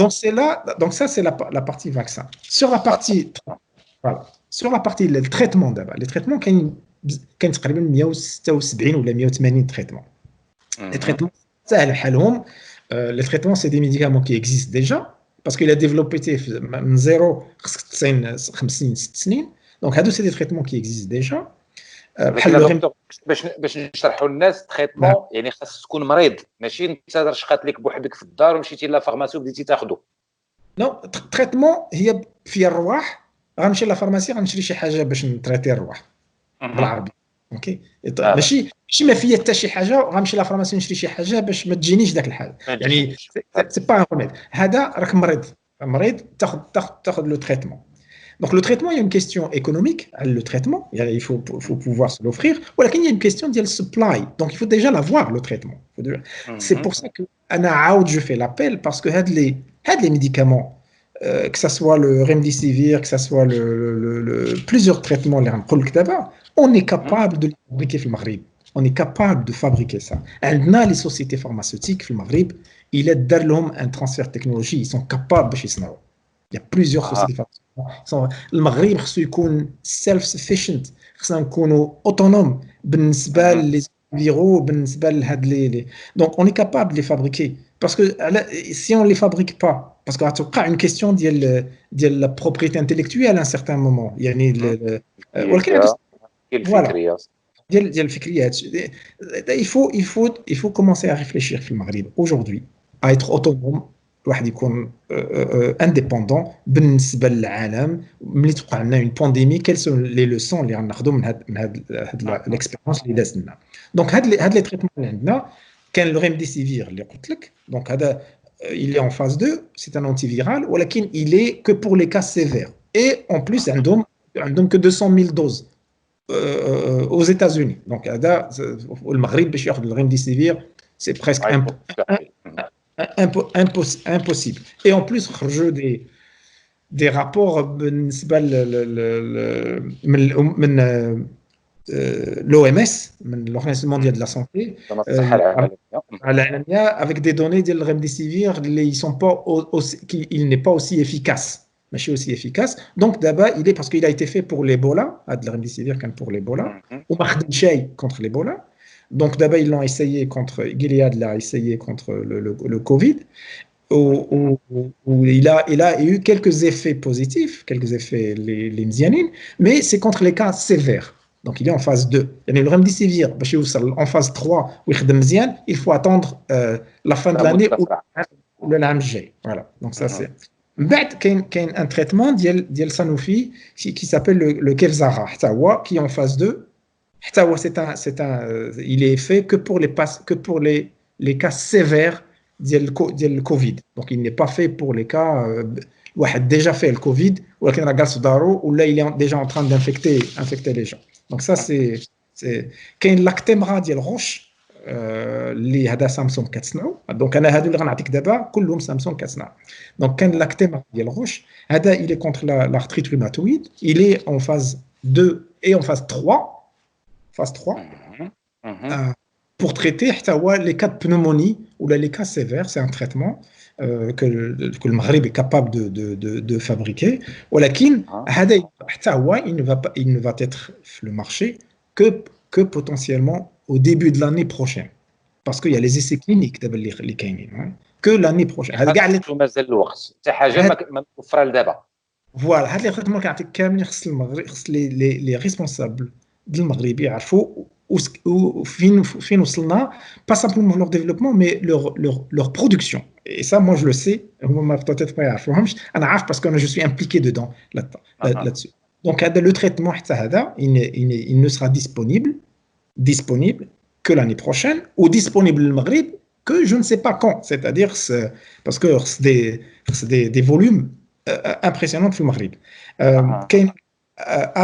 donc c'est là, donc ça c'est la partie vaccin. Sur la partie, voilà, sur la partie le traitement d'abord. Les traitements كاين تقريبا 176 ولا 180 traitements. Les traitements سهل حالهم. Les traitements c'est des médicaments qui existent déjà parce qu'il a développé من زيرو خصك 50 6 سنين. Donc هادو c'est des traitements qui existent déjà. باش نشرحوا للناس تريتمون يعني خاص تكون مريض، ماشي انت رشقات لك بوحدك في الدار ومشيتي لا فارماسي وبديتي تاخذه. نو تريتمون هي في الرواح غنمشي لا فارماسي غنشري شي حاجه باش نتريتي الرواح بالعربي. اوكي ماشي ما فيا حتى شي حاجه غنمشي لا فارماسي نشري شي حاجه باش ما تجينيش داك الحاجه. يعني سي با ان ريميد، هذا راك مريض تاخذ لو تريتمون. Donc le traitement, il y a une question économique, le traitement, il faut pouvoir se l'offrir, ou il y a une question de supply, donc il faut déjà l'avoir le traitement. C'est pour ça que je fais l'appel, parce que les médicaments, que ce soit le remdesivir, que ce soit plusieurs traitements, on est capable de les fabriquer au Maghreb. On est capable de fabriquer ça. Les sociétés pharmaceutiques au Maghreb, il est d'arlom un transfert de technologie, ils sont capables de faire ça. Il y a plusieurs sociétés pharmaceutiques. المغرب خصو يكون self sufficient، خصنا نكونوا autonome بالنسبه لي فيرو بالنسبه لهاد لي donc on est capable de les fabriquer parce que si on les fabrique pas parce que غتوقع une question ديال la propriété intellectuelle à un certain moment يعني ولكن الفكريه ديال الفكريات il faut commencer à réfléchir في المغرب aujourd'hui à être autonome. الواحد يكون انديبوندون بالنسبه للعالم. ملي توقع لنا اون بانديمي كيل سون لي لوسون اللي غناخذوا من هاد الاكسبيريونس اللي دازت لنا. دونك هاد لي تريتمون اللي عندنا كان لو ريمديسيفير اللي قلت لك. دونك هذا il est en phase 2, c'est un antiviral ولكن il est que pour les cas sévères et en plus عندهم que 200,000 doses aux États-Unis. donc هذا المغرب باش ياخذ الريمديسيفير c'est presque impossible. Et en plus, des rapports l'OMS, l'Organisation mondiale de la santé, avec des données de remdesivir, il n'est pas aussi efficace. Donc d'abord, il est parce qu'il a été fait pour l'Ebola, le remdesivir pour l'Ebola, ou contre l'Ebola. Donc d'abord ils l'ont essayé contre Gilead, l'a essayé contre le Covid, où il a eu quelques effets positifs, quelques effets les mzianines, mais c'est contre les cas sévères. Donc il est en phase 2. يعني le remdesivir باش يوصل en phase 3 ويخدم مزيان, il faut attendre la fin de l'année ou العام الجاي. Voilà. Donc ça c'est. من بعد كاين un traitement ديال Sanofi qui s'appelle le Kevzara, حتى هو qui est en phase 2. Il est fait que pour les cas sévères du Covid. Donc il n'est pas fait pour les cas où il a déjà fait le Covid ou il est déjà en train d'infecter les gens. Donc ça c'est l'actemra ديال Roche اللي هذا سامسونج كتصنعوا. دونك انا هادو اللي غنعطيك دابا كلهم سامسونج كتصنع. دونك كان لاكتيم ديال غوش هذا il est contre l'arthrite rhumatoïde, il est en phase 2 et en phase 3 pour traiter حتى هو les cas de pneumonie ou les cas sévères. C'est un traitement que le Maghreb est capable de fabriquer. ولكن هذا حتى هو il ne va être sur le marché que potentiellement au début de l'année prochaine, parce qu'il y a les essais cliniques دابا اللي كاينين que l'année prochaine. هذا كاع اللي مازال الوقت حتى حاجه ما متوفره لدابا. فوالا هاد لي خدمه كنعطيك كاملين. خص المغرب، خص لي ريسبونسابل ديال المغرب يعرفوا فين وصلنا، pas simplement leur développement mais leur production. Et ça moi je le sais, هما peut-être ما يعرفوهمش، انا عارف parce que je suis impliqué dedans là-dessus. Donc هذا le traitement حتى هذا il ne sera disponible que l'année prochaine, ou disponible au Maghreb que je ne sais pas quand, c'est-à-dire parce que c'est des volumes impressionnants au Maghreb.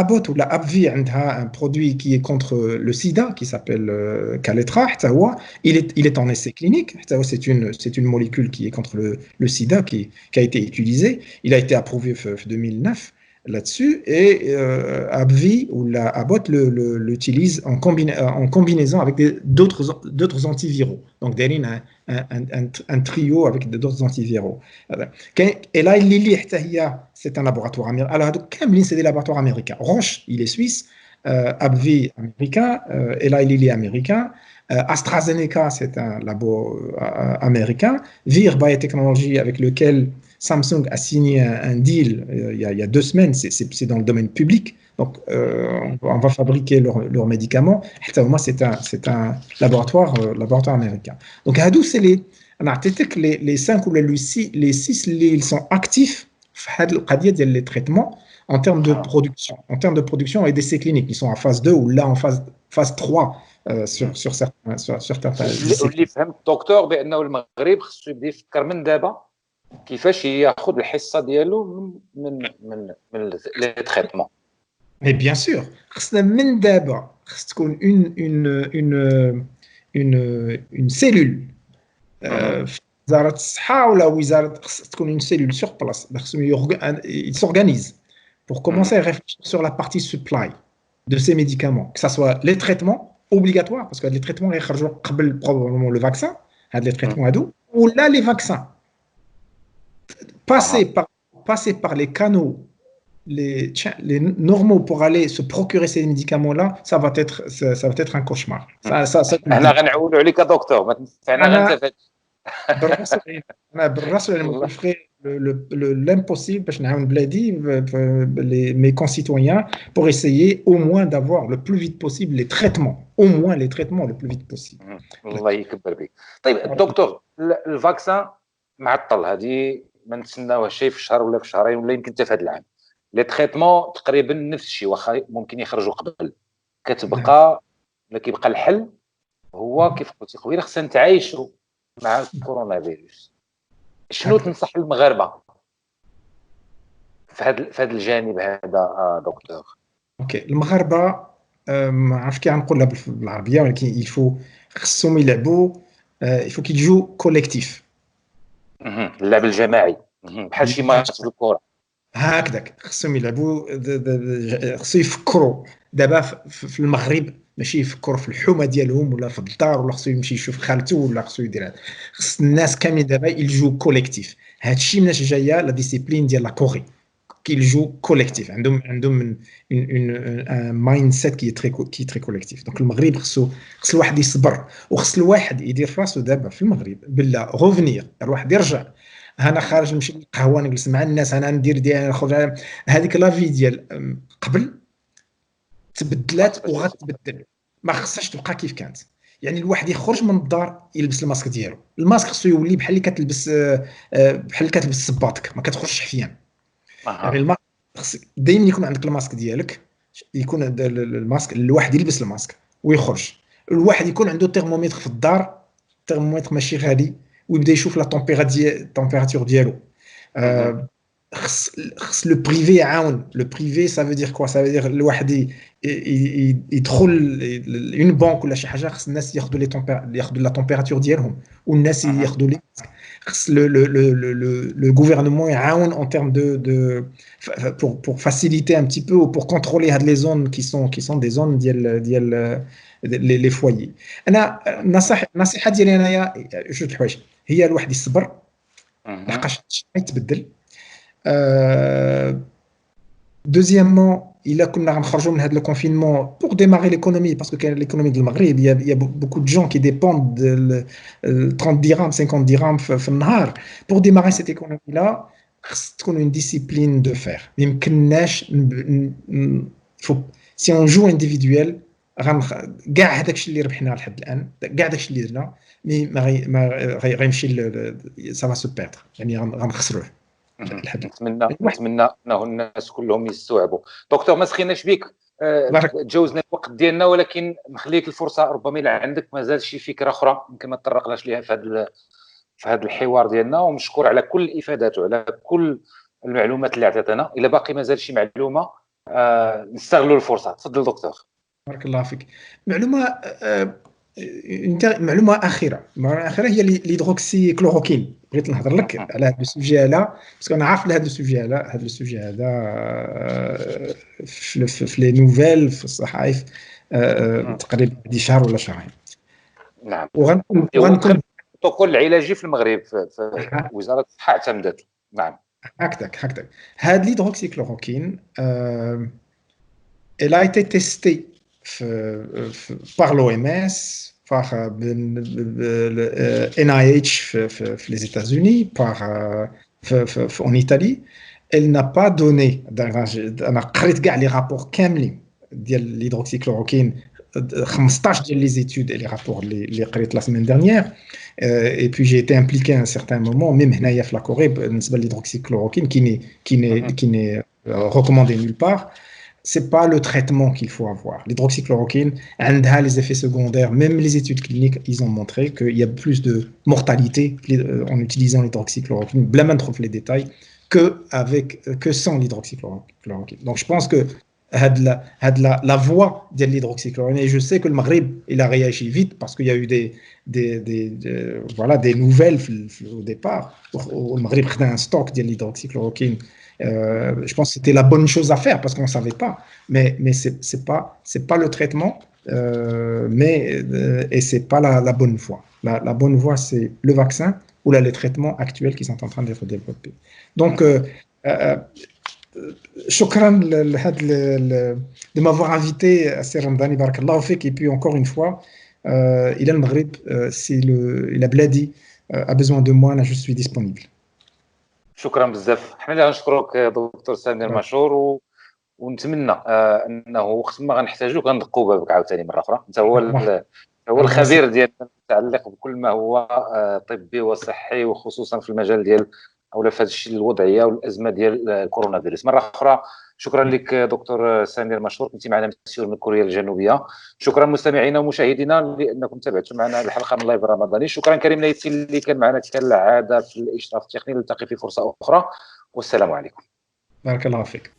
Abbott ou la Abvi a un produit qui est contre le sida qui s'appelle Kaletra. Il est en essai clinique. C'est une molécule qui est contre le sida qui a été utilisée. Il a été approuvé en 2009 là-dessus, et Abvi ou la Abbott l'utilise en combinaison avec d'autres antiviraux. Donc derrière un trio avec d'autres antiviraux. Et là c'est un laboratoire américain. Alors c'est des laboratoires américains. Roche il est suisse, Abvi américain, et là il est américain. AstraZeneca c'est un labo américain. Vir Biotechnology avec lequel Samsung a signé un deal il y a 2 semaines, c'est dans le domaine public. Donc, on va fabriquer leurs médicaments. C'est un laboratoire américain. Donc, les 5 ou les 6 ils sont actifs dans les traitements en termes de production. En termes de production et d'essais cliniques. Ils sont en phase 2 ou là en phase 3 sur certains phases. اللي فهمت دكتور بانه المغرب خصو يبدا يفكر من دابا كيفاش ياخذ الحصه ديالو من لي تريتمون. Mais bien sûr, خصنا من دابا خص تكون une cellule في وزاره الصحه ولا وزاره، خص تكون une cellule sur place. Il s'organise pour commencer à réfléchir sur la partie supply de ces médicaments, que ça soit les traitements obligatoires, parce que les traitements يخرجوا قبل probablement le vaccin, هاد les traitements هادو، ولا les vaccins. Passer par les canaux les normaux pour aller se procurer ces médicaments-là, ça va être un cauchemar. انا غنعولوا عليك دكتور ما تنفعنا غير انت. بالراس انا ferai l'impossible باش نعاون بلادي mes concitoyens pour essayer au moins d'avoir le plus vite possible les traitements, au moins les traitements le plus vite possible. الله يكبر بك. طيب الدكتور الفاكسان معطل، هذه ما نتسناوهاش شي في شهر ولا في شهرين ولا يمكن حتى في هذا العام. لي تريتمون تقريبا نفس الشيء، واخا ممكن يخرجوا قبل، كتبقى ولا كيبقى الحل هو كيف قلتي قبيله خصنا نتعايشوا مع الكورونا فيروس. شنو تنصح المغاربه في هذا الجانب هذا دكتور؟ اوكي المغاربه ما عرفت كي غنقولها بالعربيه، ولكن خصهم يلعبوا يفو كيجيو كوليكتيف، اللعب الجماعي بحال شي ماتش الكره هكذاك. خصهم يلعبوا خصو يفكروا دابا في المغرب، ماشي يفكروا في الحومه ديالهم ولا في الدار، ولا خصو يمشي يشوف خالته ولا خصو يدير هذا. خص الناس كاملين دابا يلجوا كوليكتيف. هادشي مناش جايه لا ديسيبلين ديال لا كوري كيلجوا كوليكتيف، عندهم ان مايند سيت كي تري كوليكتيف. دونك المغرب خص الواحد يصبر، وخص الواحد يدير راسو دابا في المغرب بالله غوفنير، الواحد يرجع. انا خارج نمشي للقهوه نجلس مع الناس، انا ندير ديال ناخذ هذيك لافي ديال قبل تبدلات وغتبدل، ما خصهاش تبقى كيف كانت. يعني الواحد يخرج من الدار يلبس الماسك ديالو، الماسك خصو يولي بحال اللي كتلبس صباطك، ما كتخرجش حفيان. يعني الماسك خصك دائما يكون عندك الماسك ديالك، يكون الماسك الواحد يلبس الماسك ويخرج. الواحد يكون عنده ترمومتر في الدار، ترمومتر ماشي غالي، ويبدا يشوف لا تمبيراتور ديالو. خص لو بريفي يعاون. لو بريفي ça veut dire quoi ça veut dire الواحد يدخل اون بانك ولا شي حاجه، خص الناس ياخذوا ياخذوا لا تمبيراتور ديالهم، والناس ياخذوا لي خص le gouvernement يعاون en termes de pour faciliter un petit peu ou pour contrôler هاد les zones qui sont des zones ديال les foyers. انا النصيحه ديالي انايا جوج الحوايج، هي الواحد يصبر لحقاش يتبدل. Deuxièmement, il a comme nous rentrons dans le confinement pour démarrer l'économie, parce que l'économie du Maghreb, il y a beaucoup de gens qui dépendent de 30 dirhams, 50 dirhams في النهار. Pour démarrer cette économie-là, c'est une discipline de faire. Si on joue individuel, كاع هذاك الشيء اللي ربحناه لحد الآن، كاع داك الشيء اللي درنا، ما غيمشي ça va se perdre، يعني غنخسروه. نتمنى انه الناس كلهم يستوعبوا. دكتور ما سخيناش بك، تجاوزنا الوقت ديالنا، ولكن نخليك الفرصه ربما الا عندك مازال شي فكره اخرى يمكن ما تطرقناش ليها في هذا الحوار ديالنا. ومشكور على كل الافادات وعلى كل المعلومات اللي عطيتنا. الا باقي مازال شي معلومه نستغلوا الفرصه. تفضل دكتور. بارك الله فيك. معلومه اخيره هي ليدروكسي كلوروكين. بغيت نهضر لك على هذا السوجي هذا، باسكو انا عارف هذا السوجي هذا في لي نوفيل في الصحائف تقريبا دي شهر ولا شهرين. نعم. وغنكون البروتوكول العلاجي في المغرب في وزاره الصحه اعتمدت. نعم. هكذاك. هذا ليدروكسي كلوروكين elle a été testée par l'OMS, par le NIH les États-Unis, en Italie. Elle n'a pas donné, أنا قريت كاع les rapports كاملين ديال l'hydroxychloroquine، 15 ديال les études et les rapports اللي قريت la semaine dernière. Et puis j'ai été impliqué à un certain moment, même هنايا في la Corée بالنسبة للhydroxychloroquine qui n'est recommandé nulle part. C'est pas le traitement qu'il faut avoir. L'hydroxychloroquine a les effets secondaires. Même les études cliniques, ils ont montré qu'il y a plus de mortalité en utilisant l'hydroxychloroquine, blam trop les détails, que sans l'hydroxychloroquine. Donc je pense que la voie de l'hydroxychloroquine, et je sais que le Maghreb il a réagi vite parce qu'il y a eu des nouvelles au départ. Le Maghreb a un stock de l'hydroxychloroquine. Je pense que c'était la bonne chose à faire parce qu'on ne savait pas, mais c'est pas le traitement, et c'est pas la bonne voie. La bonne voie, c'est le vaccin ou là les traitements actuels qui sont en train d'être développés. Donc شكرا de m'avoir invité à Sir Ramdani, barakallahu fik. Et puis encore une fois, il a le Maghreb, si la Bladi a besoin de moi, là je suis disponible. شكرا بزاف. حنا اللي غنشكروك دكتور سامر مشهور، ونتمنى انه وقت ما غنحتاجوك غندقوا بابك عاوتاني مره اخرى. انت هو الخبير ديالنا المتعلق بكل ما هو طبي وصحي، وخصوصا في المجال ديال اولا في هذا الشيء الوضعيه والازمه ديال الكورونا فيروس. مره اخرى شكرا لك دكتور سامر مشهور، كنتي معنا مسيور من كوريا الجنوبيه. شكرا مستمعينا ومشاهدينا لانكم تابعتوا معنا الحلقه من لايف رمضاني. شكرا كريم نايتي اللي كان معنا كالعاده في الاشراف التقني. نلتقي في فرصه اخرى والسلام عليكم. بارك الله فيك.